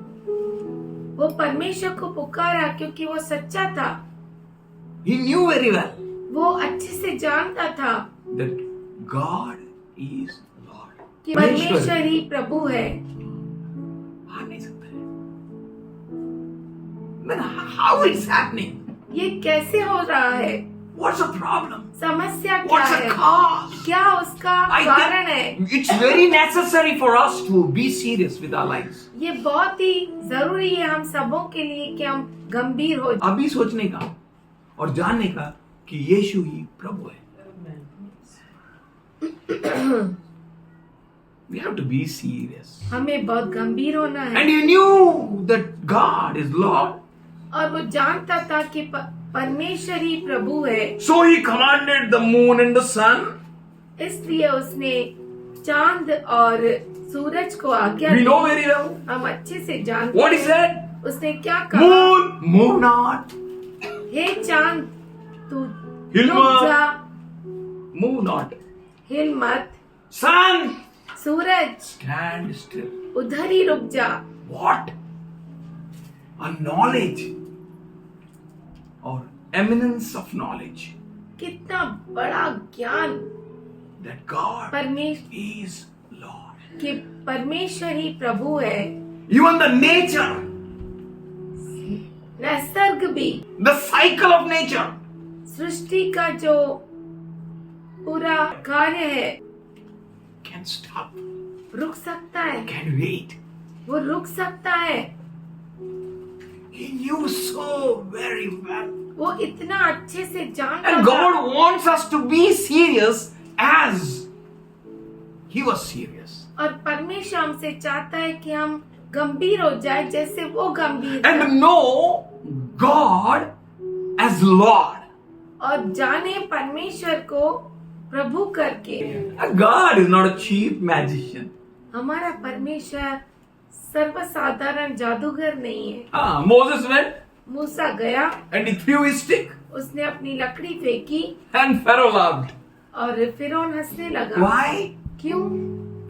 वो परमेश्वर को पुकारा क्योंकि वो सच्चा था। He knew very well वो अच्छे से जानता था that God is Lord. कि परमेश्वर ही प्रभु है। हार नहीं सकता है. Then how it's happening? ये कैसे हो रहा है? What's the problem? समस्या क्या What's है? the cause? क्या उसका I कारण है? think it's very necessary for us to be serious with our lives. ये बहुत ही जरूरी है हम सबों के लिए कि हम गंभीर हो जाएं। अभी सोचने का और जानने का कि यीशु ही प्रभु है. We have to be serious. हमें बहुत गंभीर होना है। And he knew that God is Lord. और वो जानता था कि परमेश्वर ही प्रभु है, So he commanded the moon and the sun. इसलिए उसने चांद और सूरज को आज्ञा We the. know very well. हम अच्छे से जानते What he हैं। said? उसने क्या कहा? Moon, move not. हे चांद तू हिल रुक मत। जा, Move not. हिल मत। Sun, सूरज stand still. उधर ही रुक जा। What? A knowledge or eminence of knowledge कितना बड़ा ज्ञान that God परमेश्वर is Lord. कि परमेश्वर ही प्रभु है। Even the nature, निसर्ग भी, the cycle of nature सृष्टि का जो पूरा कार्य है can stop, रुक सकता है, can wait. वो रुक सकता है। He knew so very well. वो इतना अच्छे से जानता And था। God wants us to be serious as He was serious. और परमेश्वर हमसे चाहता है कि हम गंभीर हो जाए जैसे वो गंभीर था। And know God as Lord. और जाने परमेश्वर को प्रभु करके। And God is not a cheap magician. हमारा परमेश्वर सर्वसाधारण जादूगर नहीं है। Moses went मूसा गया, and he threw his stick उसने अपनी लकड़ी फेंकी and Pharaoh laughed. और फिरौन हंसने लगा। Why? क्यों?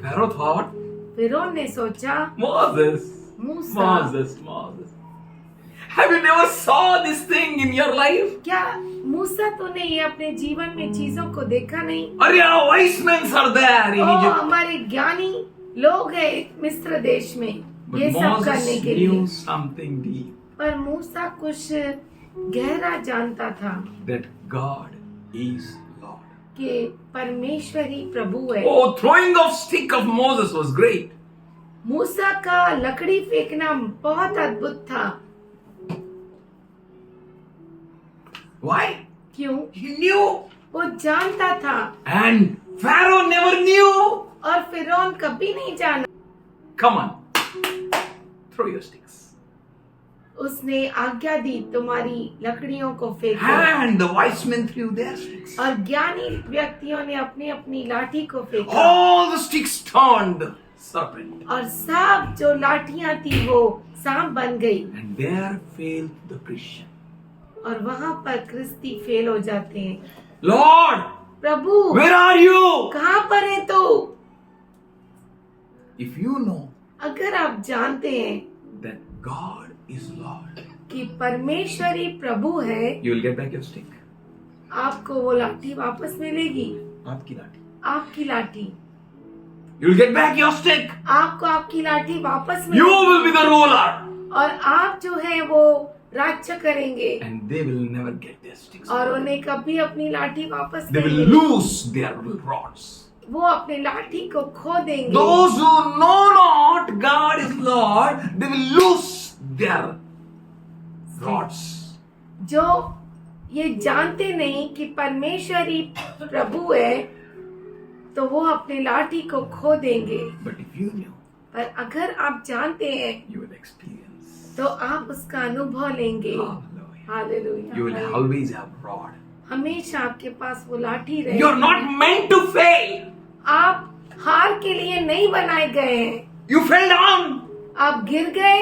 Pharaoh thought, फिरौन ने सोचा Moses, Musa, have you never saw this thing in your life? क्या मूसा तूने ये अपने जीवन में चीजों को देखा नहीं? Are your wise men are there in O Egypt? हमारे ज्ञानी लोग हैं मिस्र देश में But ये सब करने Moses के लिए। knew something deep, पर मूसा कुछ गहरा जानता था that God is Lord. कि परमेश्वर ही प्रभु है। Oh, throwing of stick of Moses was great. मूसा का लकड़ी फेंकना बहुत अद्भुत था। Why? क्यों? He knew. वो जानता था And Pharaoh never knew. और फिरौन कभी नहीं जाना। Come on, throw your sticks. उसने आज्ञा दी तुम्हारी लकड़ियों को फेंको। And the wise men threw their sticks. और ज्ञानी व्यक्तियों ने अपनी अपनी लाठी को फेंका All the sticks turned serpent. और सब जो लाठियां थी वो सांप बन गई। And there failed the Christian. और वहाँ पर क्रिस्ती फेल हो जाते हैं। Lord, Prabhu where are you? कहाँ पर है तू? If you know अगर आप जानते हैं that God is Lord, कि परमेश्वर ही प्रभु है, you will get back your stick. आपको वो लाठी वापस मिलेगी। आपकी लाठी. आपकी लाठी, You will get back your stick. आपको आपकी लाठी वापस You मिलेगी। will be the ruler. और आप जो है वो राज्य करेंगे And they will never get their sticks. और उन्हें कभी अपनी लाठी वापस They नहीं will मिलेगी। lose their rods. वो अपनी लाठी को खो देंगे। Those who know not God is Lord, they will lose their rods. जो ये जानते नहीं कि परमेश्वर ही प्रभु है तो वो अपनी लाठी को खो देंगे। But if you knew, पर अगर आप जानते हैं you will experience. तो आप उसका अनुभव लेंगे। Hallelujah. Hallelujah. You will always have rod. हमेशा आपके पास वो लाठी रहे। You are not meant to fail. आप हार के लिए नहीं बनाए गए हैं। You fell down. आप गिर गए,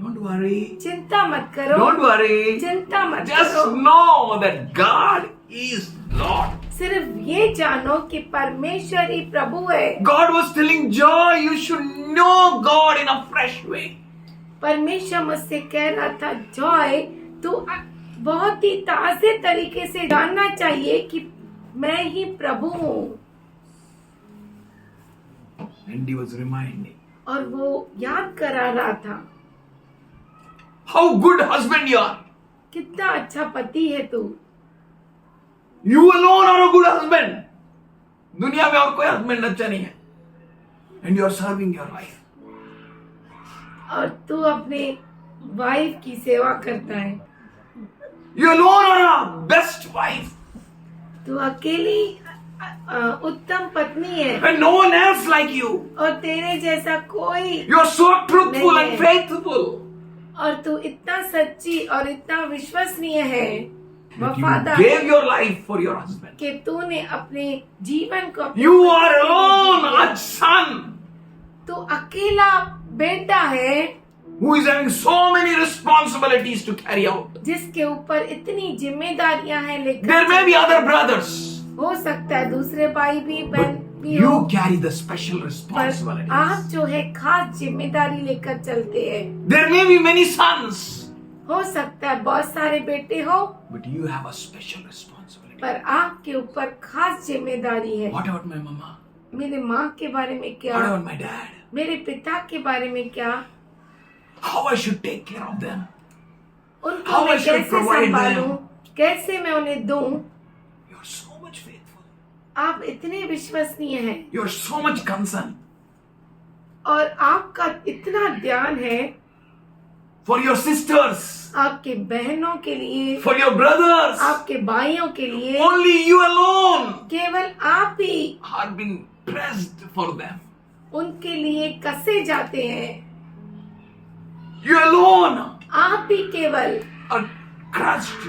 Don't worry. चिंता मत करो। Don't worry. चिंता मत Just करो। know that God is Lord. सिर्फ ये जानो कि परमेश्वर ही प्रभु है। God was telling Joy, you should know God in a fresh way. परमेश्वर मुझसे कह रहा था, जॉय तू बहुत ही ताजे तरीके से जानना चाहिए कि मैं ही प्रभु हूँ। And he was reminding, और वो याद करा रहा था How good husband you are. कितना अच्छा पति है तू। You alone are a good husband. दुनिया में और कोई हस्बैंड अच्छा नहीं है. And you are serving your wife. और तू अपने वाइफ की सेवा करता है। You alone are a best wife. तू अकेली उत्तम पत्नी है And no one else like you. और तेरे जैसा कोई, You are so truthful नहीं and है। faithful. और तू इतना सच्ची और इतना विश्वसनीय है, That you वफादार gave है, your life for your husband. कि तूने अपने जीवन को अपने You पति are के लिए alone जी लिया। a son तू अकेला बेटा है who is having so many responsibilities to carry out. जिसके ऊपर इतनी जिम्मेदारियां हैं, लेकिन There may be other brothers, हो सकता है दूसरे भाई भी बहन but भी हो, you carry the special पर आप responsibilities. जो है खास जिम्मेदारी लेकर चलते हैं। There may be many sons, हो सकता है बहुत सारे बेटे हो, but you have a special responsibility. पर आपके ऊपर खास जिम्मेदारी है। What about my mama? मेरे माँ के बारे में क्या, What about my dad? मेरे पिता के बारे में क्या, How I should take care of them? उनको How I मैं should कैसे provide संभालूं, them? कैसे मैं उन्हें दूं। You are so much faithful. आप इतने विश्वसनीय हैं You are so much concerned और आपका इतना ध्यान है for your sisters, आपके बहनों के लिए, for your brothers. आपके भाइयों के लिए। Only you alone केवल आप ही are being pressed for them. उनके लिए कसे जाते हैं, You alone आप ही केवल are crushed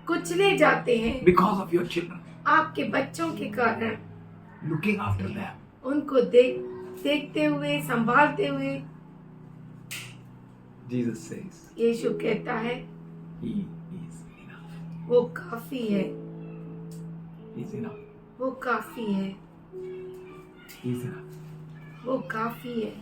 कुचले जाते हैं because of your children. आपके बच्चों के कारण। Looking after them. उनको देखते हुए, संभालते हुए। Jesus says, यीशु कहता है He is enough. वो काफी है, He is enough. वो काफी है, He is enough. वो काफी है।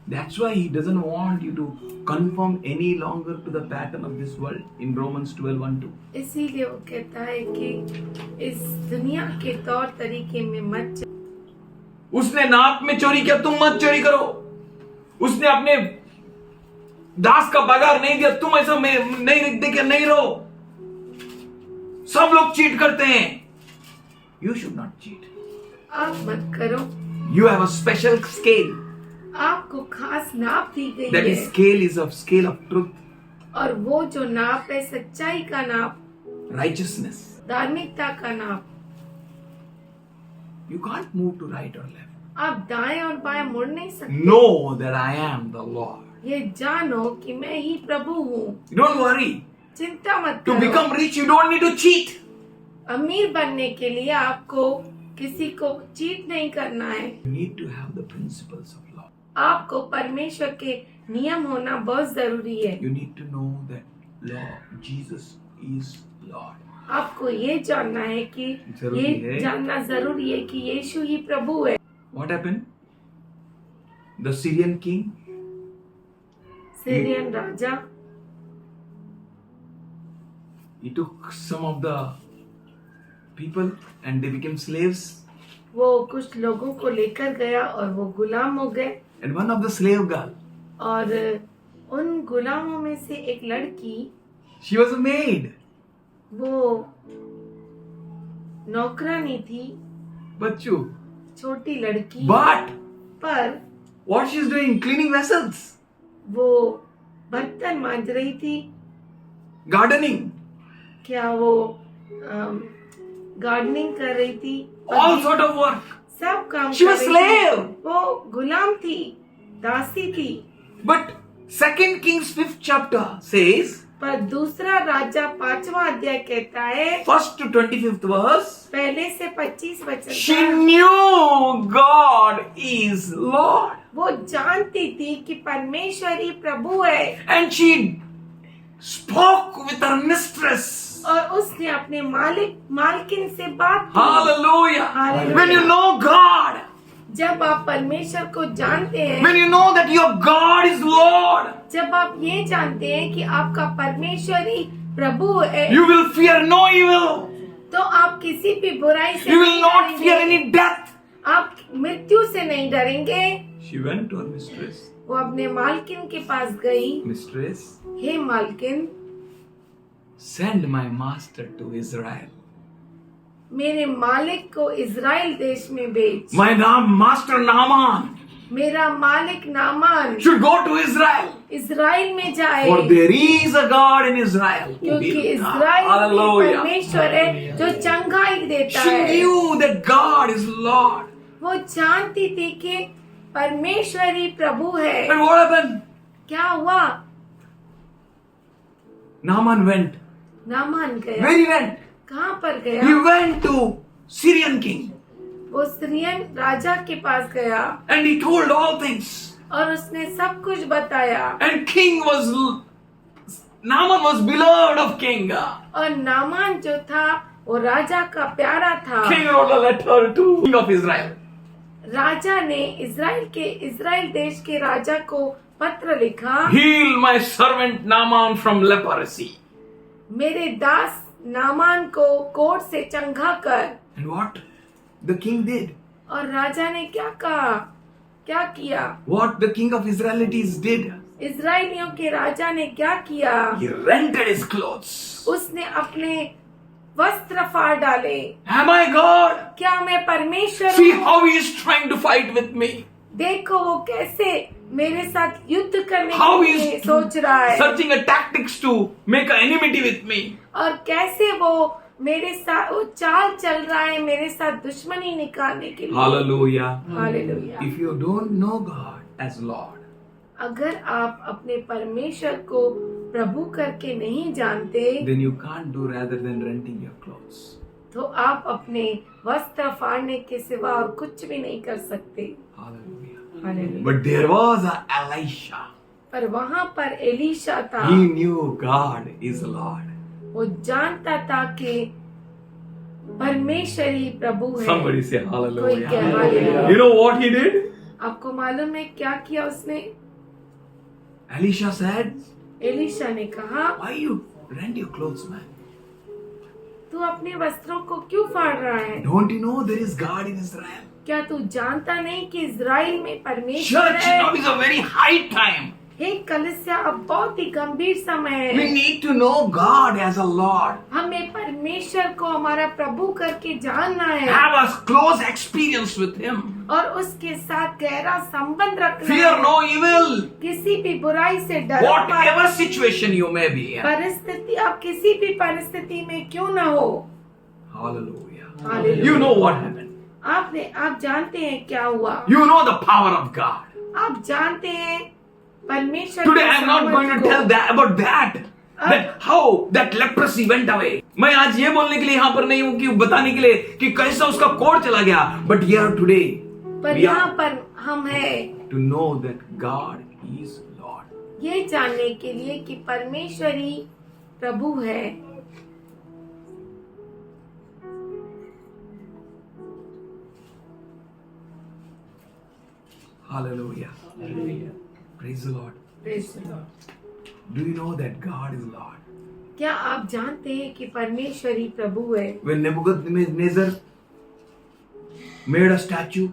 That's why He doesn't want you to conform any longer to the pattern of this world in Romans 12:1-2. इसीलिए वो कहता है कि इस दुनिया के तौर तरीके में मत चलो। उसने नाप में चोरी किया, तुम मत चोरी करो। उसने अपने दास का पगार नहीं दिया, तुम ऐसा में नहीं दे के नहीं रहो। सब लोग चीट करते हैं। You should not cheat. आप मत करो। You have a special scale. आपको खास नाप दी गई That है is scale of truth, और वो जो नाप है सच्चाई का नाप, righteousness. धार्मिकता का नाप। You can't move to right or left. आप दाएं और बाएं मुड़ नहीं सकते। Know that I am the Lord. ये जानो कि मैं ही प्रभु हूँ। Don't worry. चिंता मत To करो। become rich, you don't need to cheat. अमीर बनने के लिए आपको किसी को चीट नहीं करना है। You need to have the principles of law. आपको परमेश्वर के नियम होना बहुत जरूरी है। You need to know that Lord Jesus is Lord. आपको ये जानना है कि जरूरी ये है। जानना जरूरी है कि यीशु ही प्रभु है। What happened? The Syrian king, Syrian Raja he took some of the people and they became slaves. वो कुछ लोगों को लेकर गया और वो गुलाम हो गए। And one of the slave girl, और उन गुलामों में से एक लड़की, she was a maid. वो नौकरानी थी, बच्चू. छोटी लड़की। But पर what she's doing? Cleaning vessels, वो बर्तन मांज रही थी। gardening, क्या वो गार्डनिंग कर रही थी? all sort of work. सब काम She कर was रही slave. थी। वो गुलाम थी, दासी थी। But 2 Kings 5th chapter says, पर दूसरा राजा 5वां अध्याय कहता है, 1st to 25th verse, पहले से 25 वचन she तक, knew God is Lord. वो जानती थी कि परमेश्वर ही प्रभु है। And she spoke with her mistress. और उसने अपने मालकिन से बात की। Hallelujah. Hallelujah. When you know God, जब आप परमेश्वर को जानते हैं, when you know that your God is Lord, जब आप ये जानते हैं कि आपका परमेश्वर ही प्रभु है, you will fear no evil. तो आप किसी भी बुराई से You will नहीं not fear डरेंगे। any death. आप मृत्यु से नहीं डरेंगे। She went to her mistress. वो अपने मालकिन के पास गई, Mistress, हे मालकिन, send my master to Israel. मेरे मालिक को इज़राइल देश में भेज। My master Naaman मेरा मालिक Naaman should go to Israel. Israel में जाए, For there is a God in Israel who क्योंकि heals. इज़राइल में Hallelujah. परमेश्वर है जो चंगाई देता She है। knew that God is Lord. वो जानती थी कि परमेश्वर ही प्रभु है। And what happened? क्या हुआ? Naaman went. नामान गया। Where he went? कहाँ पर He गया? went to Syrian king. वो सीरियन राजा के पास गया And he told all things. और उसने सब कुछ बताया। And Naaman was beloved of king. और नामान जो था वो राजा का प्यारा था। King wrote a letter to king of Israel. राजा ने इज़राइल देश के राजा को पत्र लिखा, Heal my servant Naaman from leprosy. मेरे दास नामान को कोढ़ से चंगा कर। And what the king did? और राजा ने क्या कहा, क्या किया? What the king of Israelites did? इज़राइलियों के राजा ने क्या किया? He rented his clothes. उसने अपने वस्त्र फाड़ डाले। Am I God? क्या मैं परमेश्वर See हूँ? how he is trying to fight with me. देखो वो कैसे मेरे साथ युद्ध करने How के he लिए is सोच रहा है searching a tactics to make an enmity with me. और कैसे वो मेरे साथ वो चाल चल रहा है मेरे साथ दुश्मनी निकालने के लिए। Hallelujah. Hallelujah. If you don't know God as Lord, अगर आप अपने परमेश्वर को प्रभु करके नहीं जानते then you can't do rather than renting your clothes. तो आप अपने वस्त्र फाड़ने के सिवा और कुछ भी नहीं कर सकते। Hallelujah. Hallelujah. But there was a Elisha. पर वहां पर एलीशा था, He knew God is Lord. वो जानता था कि परमेश्वर ही प्रभु है। Somebody say कोई hallelujah. क्या hallelujah. You know what he did? आपको मालूम है क्या किया उसने? Elisha said, एलीशा ने कहा, why you rent your clothes, man? तू अपने वस्त्रों को क्यों फाड़ रहा है? Don't you know there is God in Israel? क्या तू जानता नहीं कि इज़राइल में परमेश्वर Church, है? now is a very high time. हे कलीसिया, अब बहुत ही गंभीर समय We है। need to know God as a Lord. हमें परमेश्वर को हमारा प्रभु करके जानना है Have a close experience with Him. और उसके साथ गहरा संबंध रखना Fear है। no evil. किसी भी बुराई से डरो मत। Whatever situation you may be in. परिस्थिति, आप किसी भी परिस्थिति में क्यों ना हो। Hallelujah. Hallelujah. You know what happened. आप जानते हैं क्या हुआ? You know the power of God. आप जानते हैं परमेश्वर Today के I am not going to सामर्थ को। tell that about that. That how that leprosy went away. मैं आज ये बोलने के लिए यहाँ पर नहीं हूँ कि बताने के लिए कि कैसा उसका कोढ़ चला गया. But here today पर we यहाँ are पर हम हैं to know that God is Lord. ये जानने के लिए कि परमेश्वर ही प्रभु है। Hallelujah. Hallelujah. Praise the Lord. Praise the Lord। Do you know that God is Lord? क्या आप जानते हैं कि परमेश्वर ही प्रभु है? When Nebuchadnezzar made a statue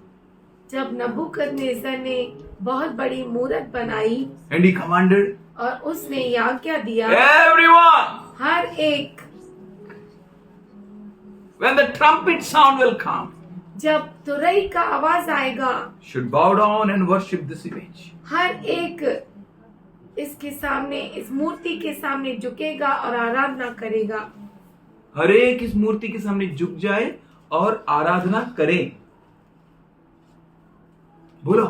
जब नबूकदनेस्सर ने बहुत बड़ी मूरत बनाई and he commanded और उसने ये आज्ञा दिया, everyone, हर एक when the trumpet sound will come, जब तुरई का आवाज आएगा, should bow down and worship this image. हर एक इसके सामने, इस मूर्ति के सामने झुकेगा और आराधना करेगा। हर एक इस मूर्ति के सामने झुक जाए और आराधना करे। बोलो,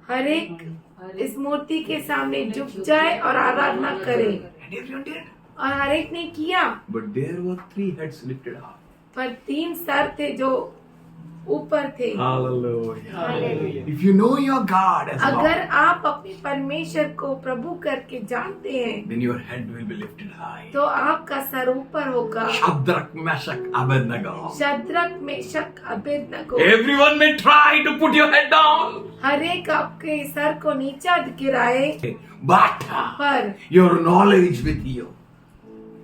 हर एक इस मूर्ति के सामने झुक जाए और आराधना करे। and everyone did. और हर एक ने किया। But there were 3 heads lifted up. पर 3 सर थे जो ऊपर थे। Hallelujah. Hallelujah. If you know your God as अगर Lord, आप अपने परमेश्वर को प्रभु करके जानते हैं then your head will be lifted high. तो आपका सर ऊपर होगा। Shadrach, Meshach, Abednego. Shadrach, Meshach, Abednego, Everyone may try to put your head down, हर एक आपके सर को नीचा गिराए, but पर your knowledge with you.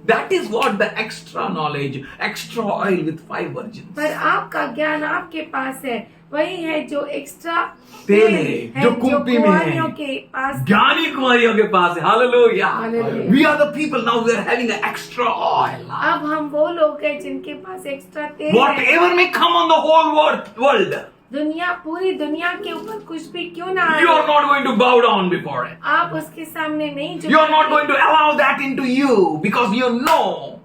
That is what the extra knowledge, extra oil with 5 virgins. पर आपका ज्ञान आपके पास है, वही है जो एक्स्ट्रा तेल है, जो कुंपी में है, कुंवारियों के पास। ज्ञानी कुमारियों के पास है। Hallelujah. Hallelujah. We are the people now, we are having an extra oil. अब हम वो लोग हैं जिनके पास एक्स्ट्रा तेल है। Whatever may come on the whole world, पूरी दुनिया के ऊपर कुछ भी क्यों ना आए, you are not going to bow down before it. आप उसके सामने नहीं You are not झुकेंगे। going to allow that into you because you know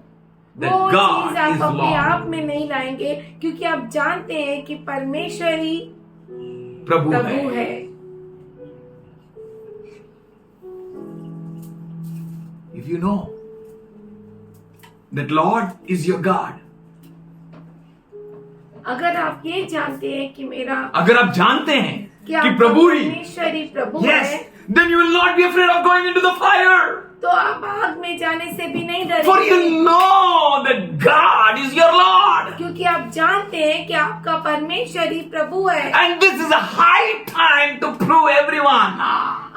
that वो God चीज आप is अपने Lord. आप में नहीं लाएंगे, क्योंकि आप जानते हैं कि परमेश्वर ही प्रभु प्रभु है। है। If you know that Lord is your God, अगर आप ये जानते हैं कि मेरा अगर आप जानते हैं कि कि आपका प्रभु ही, परमेश्वर ही प्रभु yes, है, then you will not be afraid of going into the fire. तो आप आग में जाने से भी नहीं For डरेंगे, you know that God is your Lord. क्योंकि आप जानते हैं कि आपका परमेश्वर ही प्रभु है। And this is a high time to prove everyone.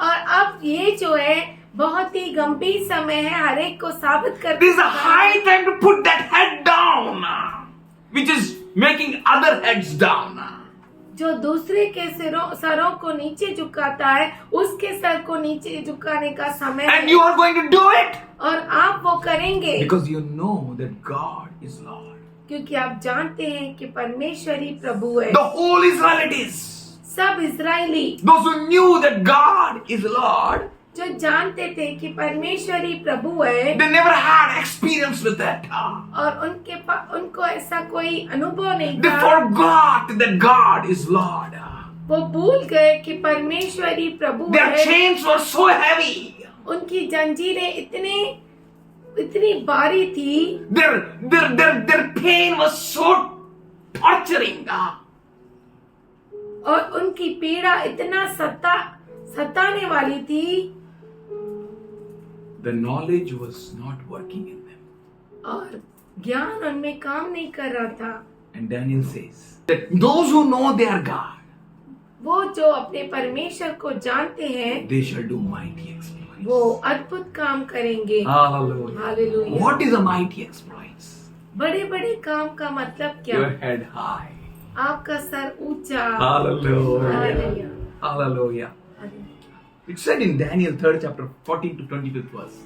और अब ये जो है बहुत ही गंभीर समय है हर एक को साबित कर This is a high time to put that head down, which is making other heads down. जो दूसरे के सरों को नीचे झुकाता है, उसके सर को नीचे झुकाने का समय And है। you are going to do it और आप वो करेंगे because you know that God is Lord. क्योंकि आप जानते हैं कि परमेश्वर ही प्रभु है। The whole Israelites, सब Israeli those who knew that God is Lord, जो जानते थे कि परमेश्वर ही प्रभु है, they never had experience with that. और उनको ऐसा कोई अनुभव नहीं They था। forgot that God is Lord. वो भूल गए कि परमेश्वर ही प्रभु Their है। chains were so heavy. उनकी जंजीरें इतनी भारी थी, Their pain was so torturing. और उनकी पीड़ा इतना सताने वाली थी, The knowledge was not working in them. और ज्ञान उनमें काम नहीं कर रहा था। And Daniel says that those who know their God, वो जो अपने परमेश्वर को जानते हैं, they shall do mighty exploits. वो अद्भुत काम करेंगे। Hallelujah. Hallelujah. What is a mighty exploits? बड़े बड़े काम का मतलब क्या? Your head high. आपका सर ऊंचा। Hallelujah. Hallelujah. Hallelujah. It said in Daniel 3rd chapter 14 to 25th verse.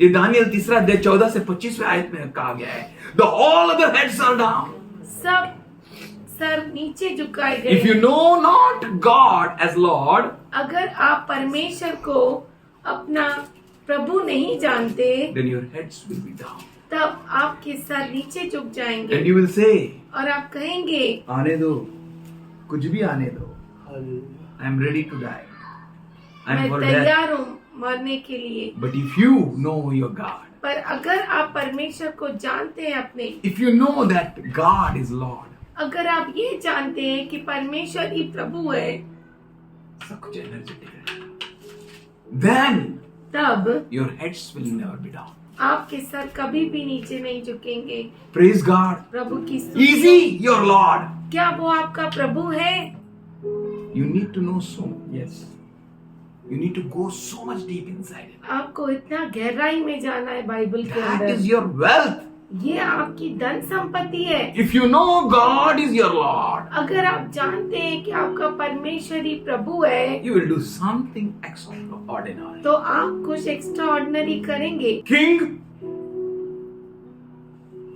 ये दानियल 3 अध्याय 14 से 25वें आयत में कहा गया है, the all other heads are down. सब सर नीचे झुकाए If you गए। know not God as Lord, अगर आप परमेश्वर को अपना प्रभु नहीं जानते, then your heads will be down. तब आपके सर नीचे झुक जाएंगे And you will say, और आप कहेंगे, आने दो, कुछ भी आने दो. Hallelujah. I am ready to die. I am मैं for death. तैयार हूँ मरने के लिए। But if you know your God, पर अगर आप परमेश्वर को जानते हैं अपने, if you know that God is Lord, अगर आप ये जानते हैं कि परमेश्वर ही प्रभु है, सब कुछ energetic है. Then तब your heads will never be down. आपके सर कभी भी नीचे नहीं झुकेंगे। Praise God. प्रभु की स्तुति। Easy, your Lord. क्या वो आपका प्रभु है? You need to know so. Yes. You need to go so much deep inside it. आपको इतना गहराई में जाना है बाइबल के That अंदर। is your wealth. ये आपकी धन संपत्ति है। If you know God is your Lord, अगर आप जानते हैं कि आपका परमेश्वर ही प्रभु है, you will do something extraordinary. तो आप कुछ एक्स्ट्रा ऑर्डिनरी करेंगे। King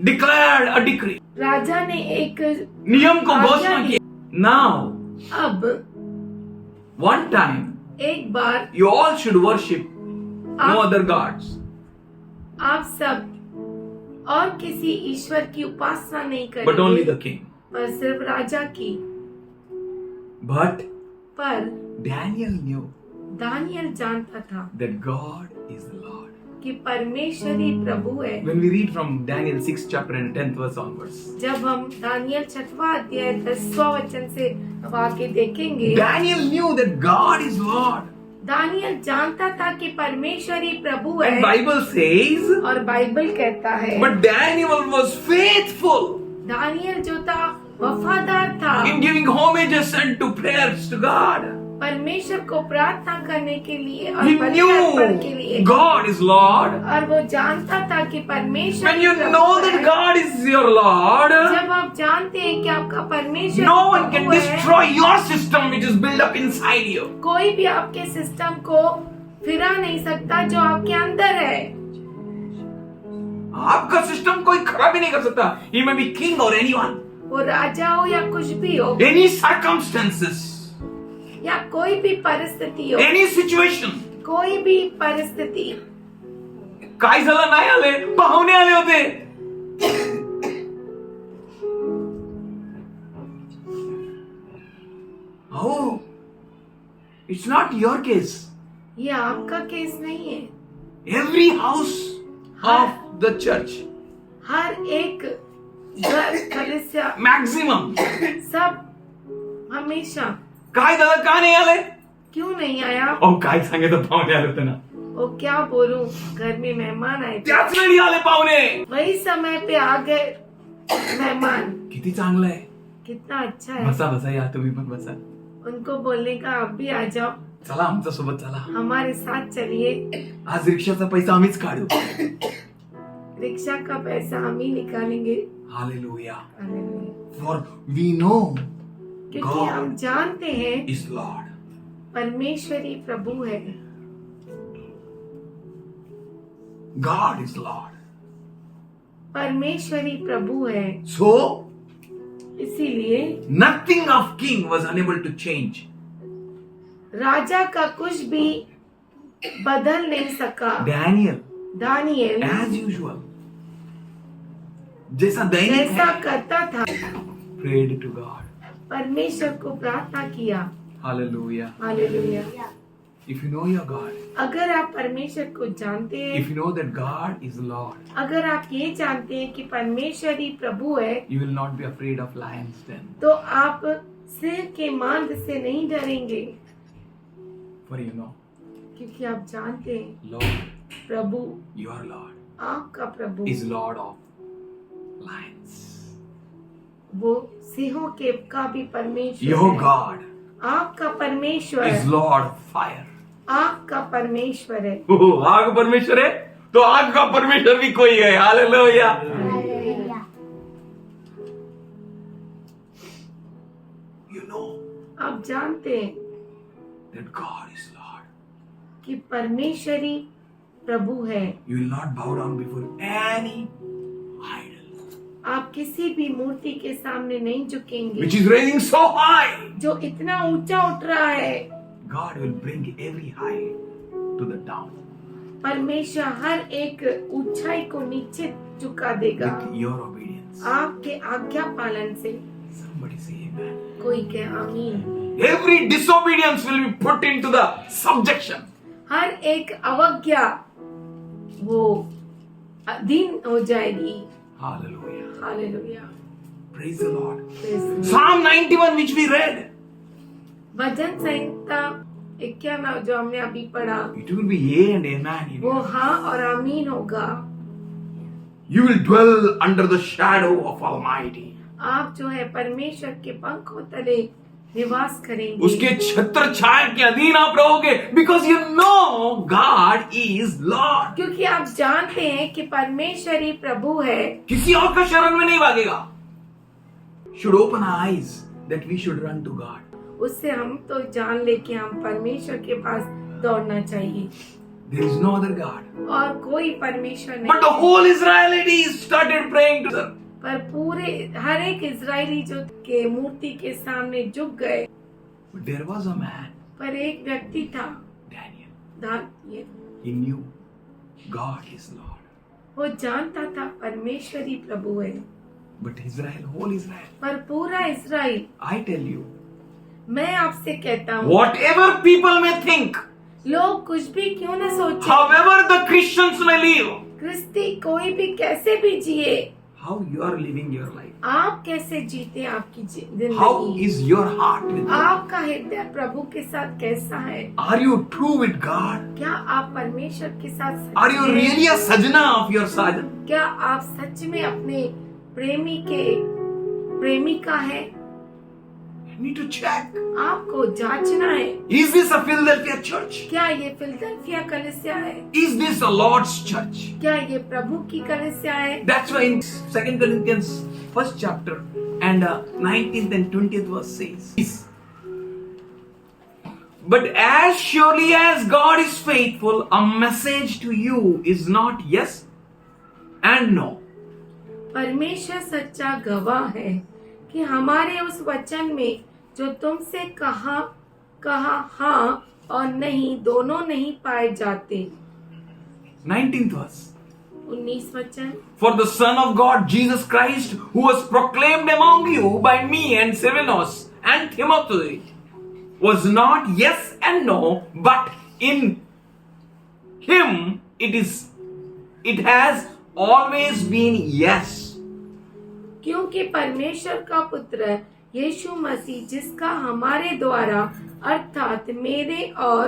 declared a decree. राजा ने एक नियम को आज्ञा घोषणा दी। की. Now, अब one time, एक बार you all should worship no आप- other gods. आप सब और किसी ईश्वर की उपासना नहीं But only करेंगे, the king. पर सिर्फ राजा की। But पर Daniel knew दानियल जानता था that God is the Lord. कि परमेश्वर ही प्रभु है। When we read from Daniel 6th chapter and 10th verse onwards, जब हम दानियल 6वां अध्याय 10वां वचन से अब आगे देखेंगे, Daniel knew that God is Lord. Daniel जानता था कि परमेश्वर ही प्रभु है। And Bible says, और बाइबल कहता है, but Daniel was faithful Daniel जो था वफादार था, in giving homages and to prayers to God. परमेश्वर को प्रार्थना करने के लिए और He बलि अर्पण के knew लिए, God is Lord. और वो जानता था कि परमेश्वर When you प्रभु know है। that God is your Lord, जब आप जानते हैं कि आपका परमेश्वर no one can प्रभु है, destroy your system which is built up inside you. कोई भी आपके सिस्टम को फिरा नहीं सकता जो आपके अंदर है। आपका सिस्टम कोई खराब ही नहीं कर सकता. He may be king or anyone. वो राजा हो या कुछ भी हो, Any circumstances, या कोई भी परिस्थिति हो, any situation. कोई भी परिस्थिति, काय झालं नाही आले, पाहुणे आले होते. Oh, it's not your case. ये आपका केस नहीं है। Every house of the church, हर एक घर कलीसिया maximum. सब हमेशा, काय झालं, का नाही आले? क्यों नहीं आया? अहो काय सांगितलं, पाहुणे आले होते ना. वो क्या बोलूं, घर में मेहमान आए थे, त्याच वेळी आले पाहुणे. वही समय पे आ गए मेहमान। किती चांगलं आहे. कितना अच्छा है। बसा बसा, या तुम्ही पण बसा. उनको बोलने का आप भी आ जाओ, चला आमच्या सोबत चला. हमारे साथ चलिए। आज रिक्षाचा पैसा आम्हीच काढू. रिक्शा का पैसा हम ही निकालेंगे। Hallelujah. Hallelujah. For we know क्योंकि हम God जानते हैं is Lord. परमेश्वरी प्रभु है। God is Lord. परमेश्वरी प्रभु है। So इसीलिए nothing of king was unable to change. राजा का कुछ भी बदल नहीं सका। Daniel, दानिएल as usual, जैसा दैनिक जैसा है, करता था, prayed to God. परमेश्वर को प्रार्थना किया। Hallelujah. Hallelujah. If you know your God, अगर आप परमेश्वर को जानते हैं, if you know that God is Lord, अगर आप ये जानते हैं कि परमेश्वर ही प्रभु है, you will not be afraid of lions then. तो आप सिंह के मांद से नहीं डरेंगे, For you know, क्योंकि आप जानते हैं Lord, प्रभु, your Lord, आपका प्रभु is Lord of lions. वो सिंहों के का भी परमेश्वर Your है। God आपका परमेश्वर is है। Lord of fire. आपका परमेश्वर है। आग परमेश्वर है, तो आग का परमेश्वर भी कोई है. हालेलुया. You know आप जानते हैं that God is Lord. कि परमेश्वरी प्रभु है। You will not bow down before any idol आप किसी भी मूर्ति के सामने नहीं झुकेंगे which is raising so high. जो इतना ऊंचा उठ रहा है। God will bring every high to the down परमेश्वर हर एक ऊंचाई को नीचे झुका देगा with your obedience. आपके आज्ञा पालन से। Somebody say amen. कोई कहे आमीन। Every disobedience will be put into the subjection. हर एक अवज्ञा वो अधीन हो जाएगी। Hallelujah. Hallelujah. Praise the Lord. Praise the Lord। Psalm 91 which we read. भजन संहिता 91 जो हमने अभी पढ़ा, It will be yea and amen in वो you. हाँ और आमीन होगा। You will dwell under the shadow of Almighty. आप जो है परमेश्वर के पंखों तले निवास करेंगे। उसके छत्र छाया के अधीन आप रहोगे because you know God is Lord. क्योंकि आप जानते हैं कि परमेश्वर ही प्रभु है। किसी और का शरण में नहीं भागेगा. Should open our eyes that we should run to God. उससे हम तो जान ले कि हम परमेश्वर के पास दौड़ना चाहिए There is no other God. और कोई परमेश्वर But the नहीं। whole Israelites started praying to them. पर पूरे हर एक इजरायली जो के मूर्ति के सामने झुक गए, But there was a man, पर एक व्यक्ति था Daniel. Daniel, He knew God is Lord. वो जानता था परमेश्वर ही प्रभु है। But Israel, whole Israel, पर पूरा इजराइल, I tell you, मैं आपसे कहता हूँ, whatever people may think, लोग कुछ भी क्यों न सोचे, however the Christians may live, क्रिस्ती कोई भी कैसे भी जिए, how you are living your life, आप कैसे जीते आपकी how जिंदगी, is your heart with God? आपका हृदय प्रभु के साथ कैसा है, Are you true with God? क्या आप परमेश्वर के साथ सच्चे Are you हैं? really a sajna of your sajan? क्या आप सच में अपने प्रेमी के प्रेमिका है? You need to check. आपको जांचना है, Is this a Philadelphia church? क्या ये फिलदेल्फिया कलीसिया है? Is this a Lord's church? क्या ये प्रभु की कलीसिया है? That's why in 2 Corinthians 1st chapter and 19th and 20th verse says, but as surely as God is faithful, a message to you is not yes and no. परमेश्वर सच्चा गवाह है कि हमारे उस वचन में जो तुमसे कहा हाँ और नहीं दोनों नहीं पाए जाते। 19th verse. 19 वचन। For the Son of God, Jesus Christ, who was proclaimed among you by me and Silvanus and Timothy, was not yes and no, but in him it has always been yes. क्योंकि परमेश्वर का पुत्र यीशु मसीह, जिसका हमारे द्वारा अर्थात मेरे और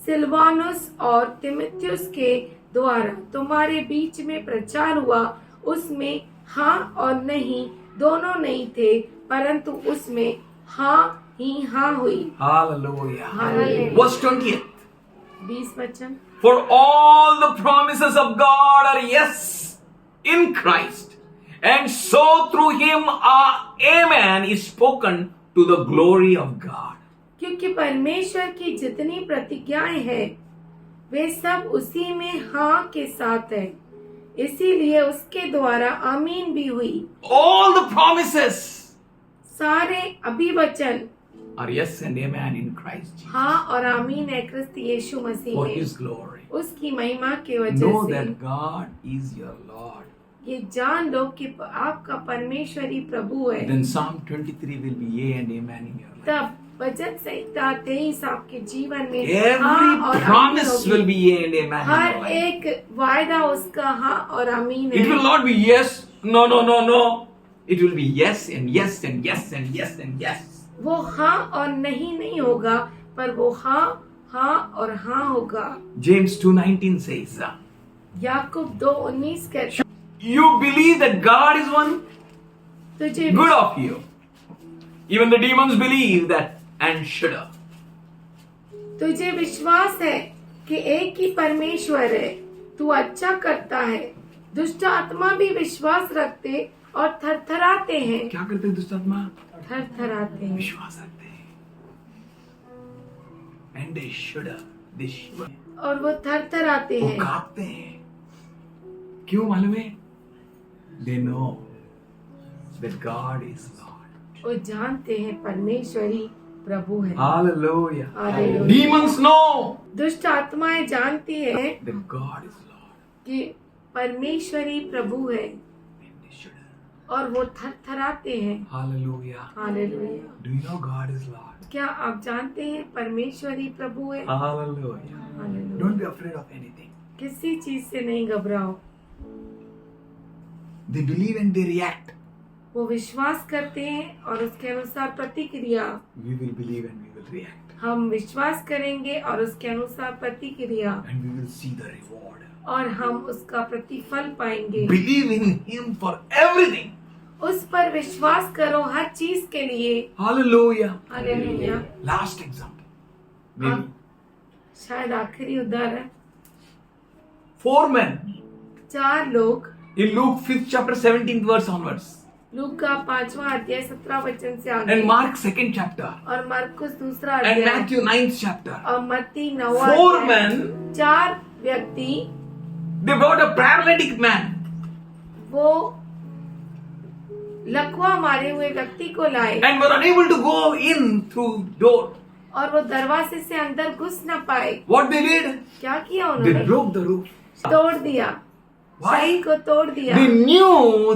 सिल्वानुस और तिमुथियुस के द्वारा तुम्हारे बीच में प्रचार हुआ, उसमें हाँ और नहीं दोनों नहीं थे, परंतु उसमें हाँ ही हाँ हुई। Hallelujah. Hallelujah. Verse 20th. 20 वचन। For all the promises of God are yes in Christ, and so through him amen is spoken to the glory of God. क्योंकि परमेश्वर की जितनी प्रतिज्ञाएं हैं वे सब उसी में हाँ के साथ है, इसीलिए उसके द्वारा आमीन भी हुई। All the promises सारे अभिवचन are yes and amen in Christ Jesus. हाँ और आमीन है क्रिस्त यीशु मसीह For में, his glory. उसकी महिमा के वजह Know से। that God is your Lord. ये जान लो कि आपका परमेश्वरी प्रभु है। Then Psalm 23 will be yea and amen in your life. तब वचन संहिता 23 आपके जीवन में हाँ Every और आमीन promise होगी। will be yea and amen in her your life. एक वायदा उसका हाँ और आमीन It will है। not be yes, no. It will be yes and yes and yes and yes and yes. वो हाँ और नहीं होगा, पर वो हाँ और हाँ होगा। James 2:19 says, याकूब 2:19 कहता, you believe that God is one, तुझे good of you. Even the demons believe that and shudder. तुझे विश्वास है कि एक ही परमेश्वर है, तू अच्छा करता है। दुष्ट आत्मा भी विश्वास रखते और थरथराते हैं। क्या करते हैं दुष्ट आत्मा? थरथराते हैं। विश्वास रखते हैं। And they shudder. They shiver. और वो थरथराते वो हैं। कांपते हैं। क्यों मालूम है? They know that God is Lord. वो जानते हैं परमेश्वरी प्रभु है। Hallelujah. Hallelujah. Demons know दुष्ट आत्माएं जानती है that God is Lord. कि परमेश्वरी प्रभु है And they shudder. और वो थरथराते हैं। Hallelujah. Hallelujah. Do you know God is Lord? क्या आप जानते हैं परमेश्वरी प्रभु है? Hallelujah. Hallelujah. Don't be afraid of anything. किसी चीज से नहीं घबराओ। They believe and they react. वो विश्वास करते हैं और उसके अनुसार प्रतिक्रिया। We will believe and we will react. हम विश्वास करेंगे और उसके अनुसार प्रतिक्रिया, And we will see the reward. और हम उसका प्रतिफल पाएंगे। Believe in Him for everything. उस पर विश्वास करो हर चीज के लिए। Hallelujah. Hallelujah. Last example. Maybe अब शायद आखिरी उदाहरण, 4 men 4 लोग in Luke 5th chapter 17th verse onwards. लूका का 5वां अध्याय 17 वचन से आगे, And Mark 2nd chapter. और मरकुस 2रा And अध्याय, Matthew 9th chapter. और मत्ती 9वां 4 अध्याय। men, 4 व्यक्ति they brought a paralytic man. वो लकवा मारे हुए व्यक्ति को लाए And were unable to go in through door. और वो दरवाजे से अंदर घुस न पाए। What they did? क्या किया They उन्होंने? broke the roof. तोड़ दिया। Why? छत को तोड़ दिया। They knew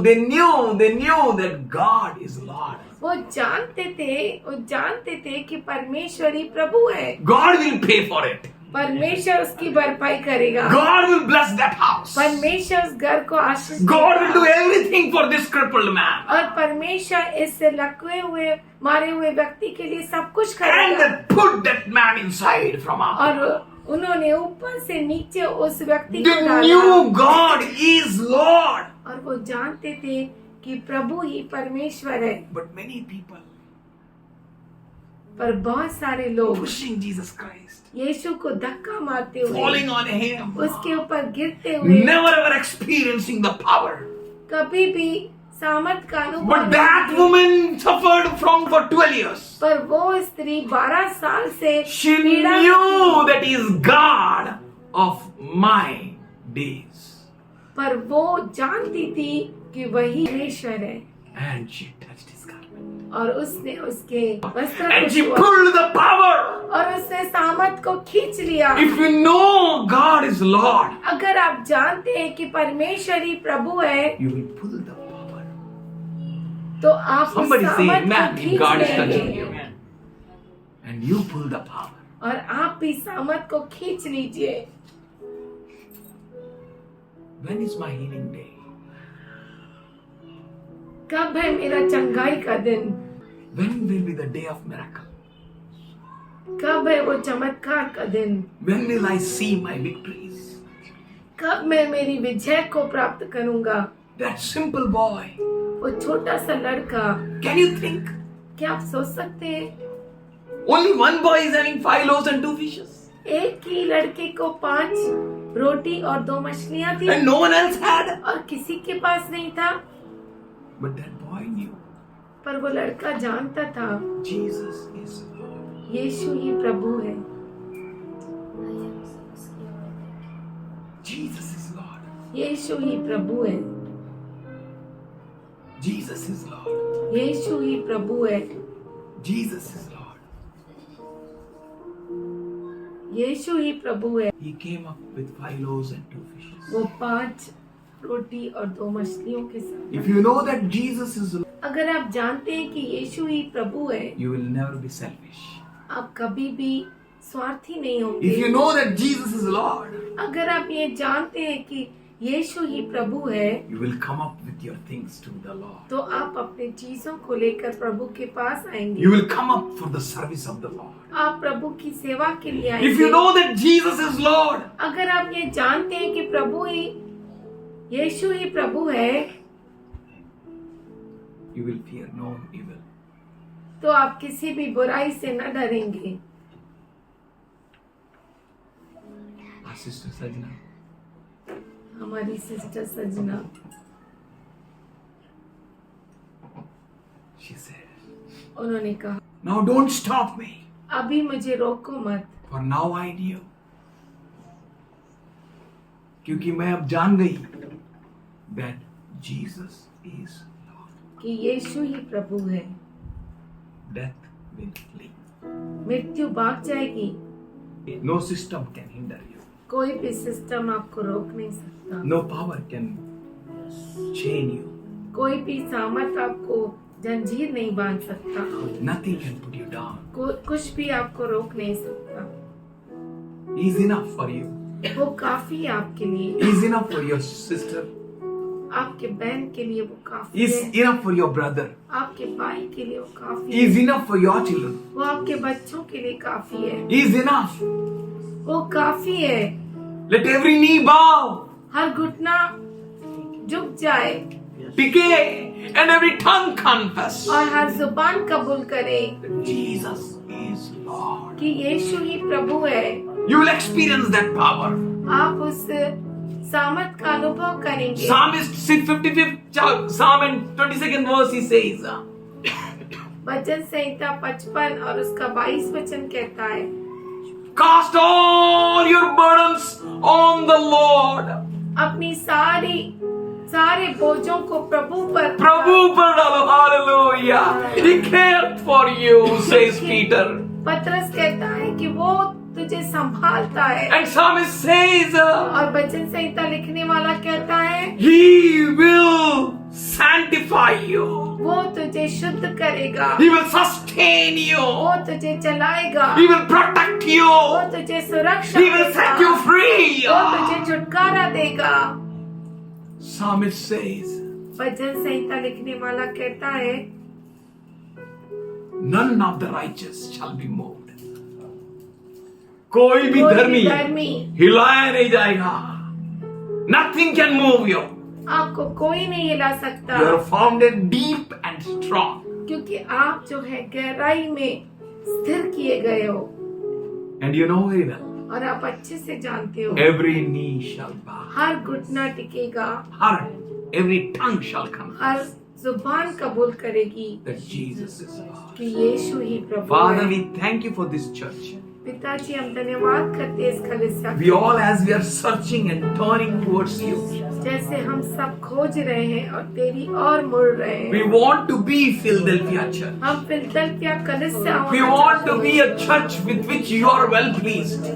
that God is Lord. वो जानते थे कि परमेश्वरी प्रभु है। God will pay for it. परमेश्वर उसकी भरपाई करेगा। God will bless that house. परमेश्वर उस घर को आशीष God will देगा। do everything for this crippled man. और परमेश्वर इस लकवे हुए मारे हुए व्यक्ति के लिए सब कुछ And करेगा। they put that man inside from up. और उन्होंने ऊपर से नीचे उस व्यक्ति को They डाला। knew God is Lord. और वो जानते थे कि प्रभु ही परमेश्वर है। But many people पर बहुत सारे लोग pushing Jesus Christ, यीशु को धक्का मारते हुए, falling on him, उसके ऊपर गिरते हुए, never ever experiencing the power. कभी भी सामर्थ का अनुभव But that नहीं किया। woman suffered for 12 years. पर वो स्त्री 12 साल से She पीड़ा knew that he is God of my days. पर वो जानती थी कि वही परमेश्वर है, And she touched his garment. और उसने उसके वस्त्र And को she छुआ, pulled the power. और उसने सामर्थ को खींच लिया। If you know God is Lord, अगर आप जानते हैं कि परमेश्वर ही प्रभु है, you will pull the power. तो आप उस Somebody say सामर्थ amen को if खींच God is touching लेंगे, you. And you pull the power. और आप भी सामर्थ को खींच लीजिए। When is my healing day? कब है मेरा चंगाई का दिन? When will be the day of miracle? कब है वो चमत्कार का दिन? When will I see my victories? कब मैं मेरी विजय को प्राप्त करूंगा? That simple boy. वो छोटा सा लड़का, Can you think? क्या आप सोच सकते हैं? Only one boy is having 5 loaves and 2 fishes. एक ही लड़के को 5 रोटी और 2 मछलियां थी, And no one else had. और किसी के पास नहीं था। But that boy knew पर वो लड़का जानता था Jesus is Lord. यीशु ही प्रभु है, Jesus is Lord. यीशु ही प्रभु है, Jesus is Lord. यीशु ही प्रभु है, Jesus is Lord. यीशु ही प्रभु है। He came up with 5 loaves and 2 fishes. वो 5 रोटी और 2 मछलियों के साथ। If you know that Jesus is Lord, अगर आप जानते हैं कि यीशु ही प्रभु है, you will never be selfish. आप कभी भी स्वार्थी नहीं If होंगे। you know that Jesus is Lord, अगर आप ये जानते हैं कि यीशु ही प्रभु है, you will come up with your things to the Lord. तो आप अपने चीजों को लेकर प्रभु के पास आएंगे। You will come up for the service of the Lord. आप प्रभु की सेवा के लिए If you आएंगे। know that Jesus is Lord, अगर आप ये जानते हैं कि प्रभु ही यीशु ही प्रभु है, you will fear no evil. तो आप किसी भी बुराई से न डरेंगे। Our sister Sajna, हमारी सिस्टर सजना, she said, उन्होंने कहा, now don't stop me, अभी मुझे रोको मत, for now I knew. क्योंकि मैं अब जान गई that Jesus is Lord. कि यीशु ही प्रभु है। Death will flee. मृत्यु भाग जाएगी, No system can hinder you. कोई भी सिस्टम आपको रोक नहीं सकता, No power can chain you. कोई भी सामर्थ आपको जंजीर नहीं बांध सकता, Nothing can put you down. कुछ भी आपको रोक नहीं सकता। He is enough for you. वो काफी है आपके लिए, He is enough for your sister. आपके बहन के लिए वो He काफी is है, enough for your brother. आपके भाई के लिए वो काफी He is है, enough for your children. वो आपके बच्चों के लिए काफी है, He is enough. वो काफी है। Let every knee bow, हर घुटना झुक जाए decay, and every tongue confess और हर जुबान कबूल करे that Jesus is Lord. कि यीशु ही प्रभु है। You will experience that power. आप उस सामर्थ का अनुभव करेंगे। Psalmist 55th Psalm and 22nd verse he says, भजन संहिता 55 और उसका 22 वचन कहता है, cast all your burdens on the Lord. अपनी सारे बोझों को प्रभु पर डालो, hallelujah. He cared for you, says Peter. पतरस कहता है कि वो तुझे संभालता है, And Psalmist says, और भजन संहिता लिखने वाला कहता है He will sanctify you. वो तुझे शुद्ध करेगा, He will sustain you. वो तुझे चलाएगा, He will protect वो you. तुझे सुरक्षा He will set you देगा, free. वो तुझे छुटकारा देगा। Psalmist says, भजन संहिता लिखने वाला कहता है, none of the righteous shall be moved. कोई भी कोई धर्मी भी धर्मी हिलाया नहीं जाएगा. Nothing can move you. आपको कोई नहीं हिला सकता, You are founded deep and strong. क्योंकि आप जो है गहराई में स्थिर किए गए हो And you know very well, और आप अच्छे से जानते हो every knee shall bow, हर घुटना टिकेगा, every tongue shall confess हर जुबान कबूल करेगी that Jesus is Lord. कि यीशु ही प्रभु Father, है। we thank you for this church. पिताजी हम धन्यवाद करते हैं इस कलीसिया We all, as we are searching and turning towards you, जैसे हम सब खोज रहे हैं और तेरी ओर मुड़ रहे हैं। we want to be Philadelphia Church. हम फिलडेल्फिया कलीसिया We होना want to चाहते be हैं। a church with which you are well pleased.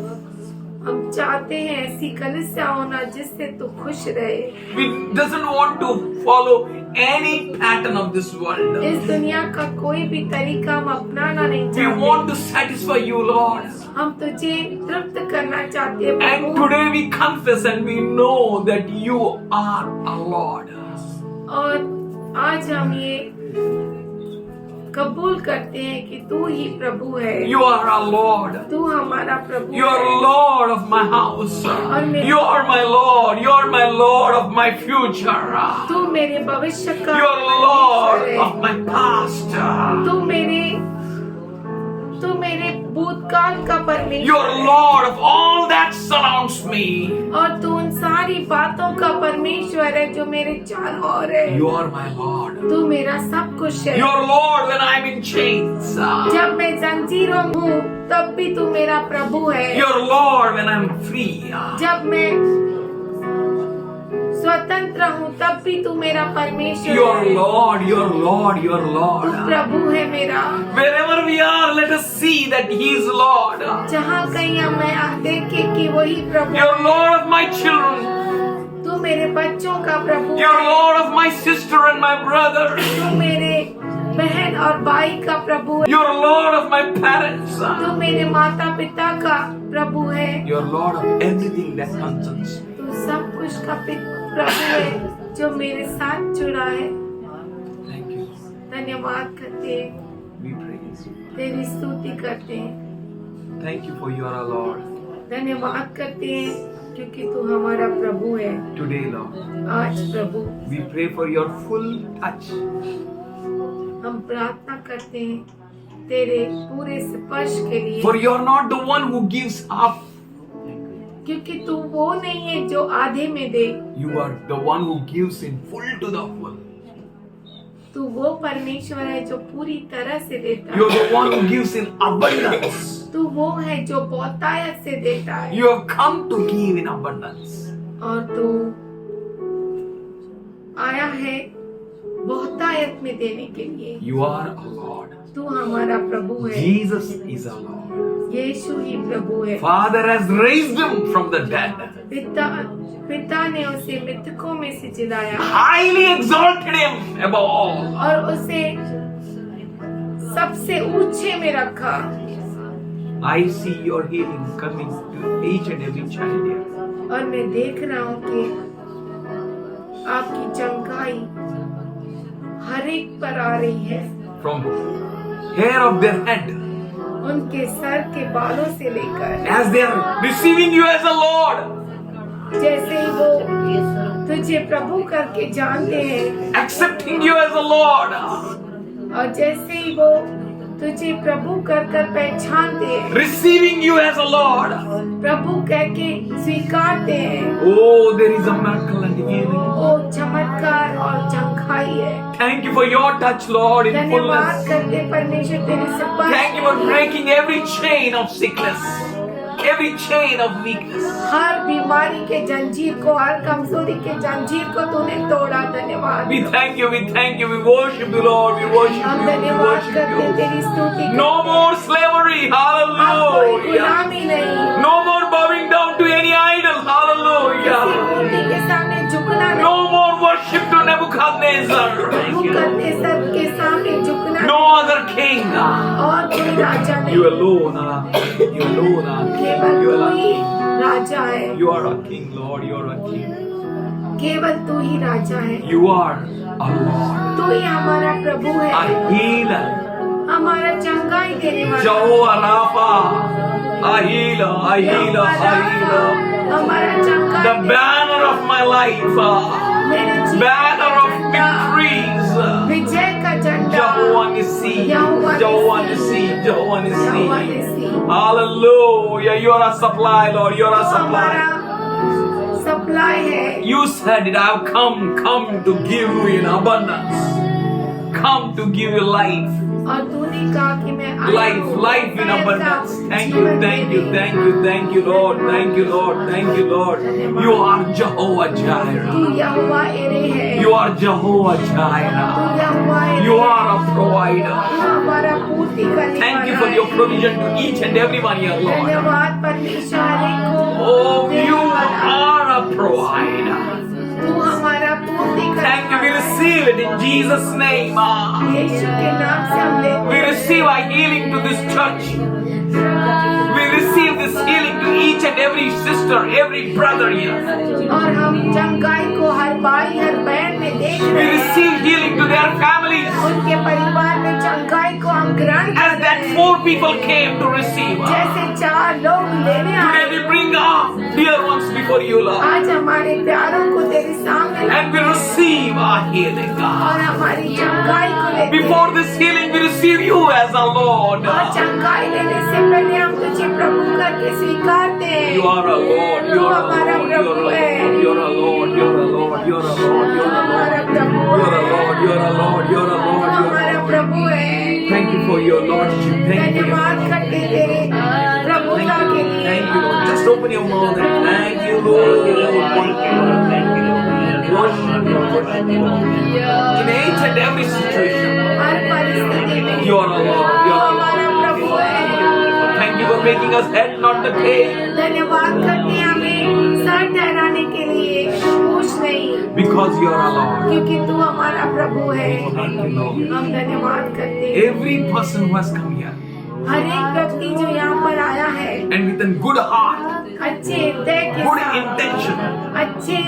हम चाहते हैं ऐसी कलीसिया होना जिससे तू खुश रहे। We doesn't want to follow any pattern of this world. इस दुनिया का कोई भी तरीका हम अपनाना नहीं We चाहते। want to satisfy you, Lord. हम तुझे तृप्त करना चाहते हैं And Prabhu. today we confess and we know that you are our Lord. और आज हम ये कबूल करते हैं कि तू ही प्रभु है। You are our Lord. तू हमारा प्रभु You are है। Lord of my house. You are my Lord. You are my Lord of my future. तू मेरे भविष्य का You are Lord परमेश्वर है। of my past. तू मेरे भूतकाल का You परमेश्वर are है। Lord of all that surrounds me. और तू उन सारी बातों का परमेश्वर है जो मेरे चारों ओर है। You are my Lord. तू मेरा सब कुछ है। You are Lord when I am in chains. जब मैं जंजीरों में हूँ तब भी तू मेरा प्रभु है। You are Lord when I am free. जब मैं स्वतंत्र हूँ तब भी तू मेरा परमेश्वर You are है। Lord. You are Lord. You are तू Lord. प्रभु है मेरा। Wherever we are, let us see that He is Lord. जहाँ कहीं हमें देखे कि वही प्रभु You are है। Lord of my children. तू मेरे बच्चों का प्रभु You are है। Lord of my sister and my brother. तू मेरे बहन और भाई का प्रभु है। You are Lord of my parents. तू मेरे माता पिता का प्रभु है। You are Lord of everything that concerns me. तू सब कुछ का प्रभु है जो मेरे साथ जुड़ा है। Thank you. धन्यवाद करते हैं, We praise you. तेरी स्तुति करते हैं। Thank you for you are our Lord. धन्यवाद करते हैं क्योंकि तू हमारा प्रभु है। Today, Lord, आज प्रभु we pray for your full touch. हम प्रार्थना करते हैं तेरे पूरे स्पर्श के लिए, For you are not the one who gives up. क्योंकि तू वो नहीं है जो आधे में दे, You are the one who gives in full to the full. तू वो परमेश्वर है जो पूरी तरह से देता You are है। the one who gives in abundance. तू वो है जो बहुतायत से देता है। You have come to give in abundance. और तू आया है बहुतायत में देने के लिए। You are our Lord. तू हमारा प्रभु है। Jesus is our Lord. यीशु ही प्रभु है। Father has raised him from the dead. पिता ने उसे मृतकों में से जिलाया Highly exalted him above all. और उसे सबसे ऊंचे में रखा। I see your healing coming to each and every child here. और मैं देख रहा हूँ कि आपकी चंगाई हर एक पर आ रही है, From hair of their head, उनके सर के बालों से लेकर, as they are receiving you as a Lord, जैसे ही वो तुझे प्रभु करके जानते हैं accepting you as a Lord, और जैसे ही वो तुझे प्रभु कर कर पहचानते हैं, receiving you as a Lord. प्रभु कह के स्वीकारते हैं, Oh, there is a miracle and healing. वो चमत्कार और चंगाई है। Thank you for your touch, Lord, in धन्यवाद fullness. करते परमेश्वर तेरे स्पर्श Thank you for breaking every chain of sickness, every chain of weakness. हर बीमारी के जंजीर को, हर कमजोरी के जंजीर को तूने तोड़ा। धन्यवाद। We thank you, we worship you, Lord, we worship हम you, we धन्यवाद worship करते you. तेरी स्तुति करते। No more slavery, अब कोई hallelujah. गुलामी नहीं, No more bowing down to any idol, किसी hallelujah. मूर्ति के सामने झुकना नहीं, No more worship to Nebuchadnezzar. नेबूकदनेस्सर के सामने झुकना No नहीं, other king. और कोई राजा नहीं, You alone are, you alone are, केवल you तू are ही king. राजा है, You are a king, Lord, you are a king. केवल तू ही राजा है, You are a Lord, तू ही हमारा प्रभु a है, healer. हमारा चंगाई देने वाला, Jehovah Rapha, a healer, a healer, a healer. हमारा The चंगाई, banner of my life, मेरे जीवन banner का of झंडा, victories. विजय का झंडा, Jehovah Nissi, Jehovah Jehovah Nissi, Jehovah Nissi. Jehovah Nissi. Hallelujah. You are a supply, Lord. You are a supply. हमारा supply है. You said it. I have come to give you in abundance. Come to give you life. और तूने कहा कि मैं आया Life, हूँ life in मैं abundance. आपका Thank you, जीवन thank you, देने. thank you, thank you, Lord. Thank you, Lord. Thank you, Lord. You are Jehovah तू Jireh. यहोवा एरे है. You are Jehovah तू Jireh. यहोवा एरे You है. are a provider. तू हमारा पूर्ति करने Thank you वाला for है. your provision to each and everyone here, Lord. धन्यवाद परमेश्वर हर एक को Oh, देने you वाला. are a provider. तू हमारा पूर्ति करने Thank you. We वाला है. receive it in Jesus' name. यीशु के नाम से हम लेते We हैं. receive our healing to this church. We receive this healing to each and every sister, every brother here. और हम चंगाई को हर भाई हर बहन में देख We रहे हैं. receive healing to their families. उनके परिवार में चंगाई को हम ग्रहण कर As रहे that हैं. 4 people came to receive. जैसे 4 लोग लेने Today आए. we bring our dear ones before you, Lord. आज हमारे प्यारों को तेरे सामने And लाते we हैं. receive our healing, और God. हमारी चंगाई को लेते हैं. Before this healing, we receive you as our Lord. और चंगाई लेने से पहले हम तुझे प्रभु करके स्वीकारते हैं. You are a Lord. You are a Lord. You are a Lord. You are a Lord. You are a Lord. You are a Lord. You are a हमारा Lord. Prabhu You are a है. Lord. You are a Lord. You are a तू Lord. You are हमारा a Lord. प्रभु है. Thank you for your Lordship. Thank you. धन्यवाद करते तेरे प्रभुता के लिए. Thank you, Lord. Just open your mouth and thank you, Lord. In each and every situation, हर परिस्थिति में you are a Lord. You तू are a हमारा Lord. प्रभु है. Thank you for making us head, not the tail. धन्यवाद करते हैं हमें sir ठहराने के लिए, पूछ नहीं, Because you are a Lord. क्योंकि तू हमारा प्रभु है. Thank you, Lord. हम धन्यवाद करते हैं. Every person who has come here हर एक व्यक्ति जो यहाँ पर आया है and with a good heart, अच्छे हृदय के good साथ, intention, अच्छे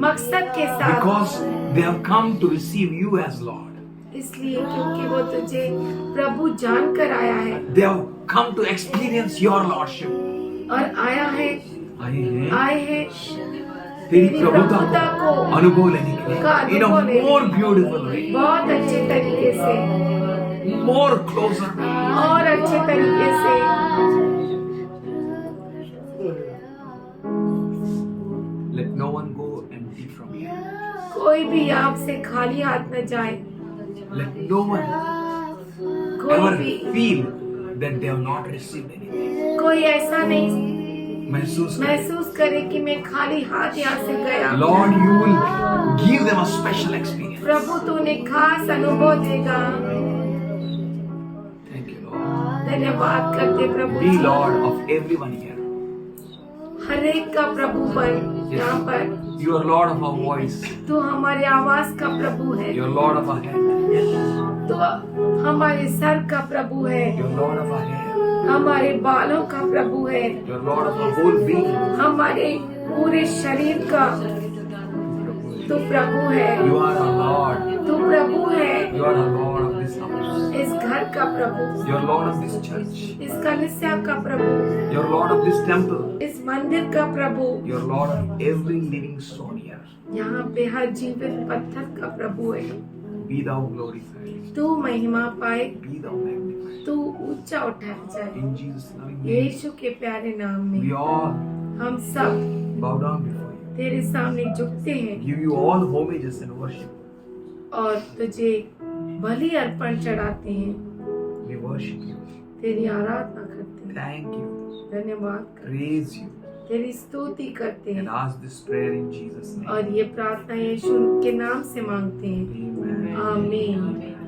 मकसद के साथ, because they have come to receive you as Lord. इसलिए क्योंकि वो तुझे प्रभु जानकर आया है They have come to experience your Lordship. और आया है, आए हैं तेरी प्रभुता को अनुभव लेने के का लिए in a अनुभव लेने। more beautiful way, बहुत अच्छे तरीके से more closer. और अच्छे तरीके से. Let no one go empty from here. कोई भी आपसे खाली हाथ न जाए. Let no one कोई ever भी feel that they have not received anything. कोई ऐसा नहीं महसूस करे. महसूस करे कि मैं खाली हाथ यहाँ से गया. Lord, you will give them a special experience. प्रभु तूने खास अनुभव देगा. Thank you, Lord. धन्यवाद करते प्रभु Be ji. Lord of everyone here. हर एक का प्रभु बन यहाँ पर. You are Lord of our voice. तू हमारे आवाज का प्रभु है. You are Lord of our head. तू हमारे सर का प्रभु है. You are Lord of our hair. हमारे बालों का प्रभु है. You are Lord of our whole being. हमारे पूरे शरीर का तू प्रभु है. You are our Lord. तू प्रभु है. You are our Lord of this house. इस घर का प्रभु, You are Lord of this church. इस कलीसिया का प्रभु, You are Lord of this temple. इस मंदिर का प्रभु, You are Lord of every living soul here. यहाँ पे हर जीवित पत्थर का प्रभु है. Be thou glorified. तू महिमा पाए, Be thou magnified. तू ऊंचा उठाया जाए. In Jesus' name. यीशु के प्यारे नाम में We all हम सब bow down before you. तेरे सामने झुकते हैं Give you all homages and worship. और तुझे बलि अर्पण चढ़ाते हैं. We worship you. तेरी आराधना करते हैं. Thank you. धन्यवाद करते Praise you. हैं. तेरी स्तुति करते हैं And ask this prayer in Jesus' name. और ये प्रार्थना यीशु के नाम से मांगते हैं. Amen. आमीन.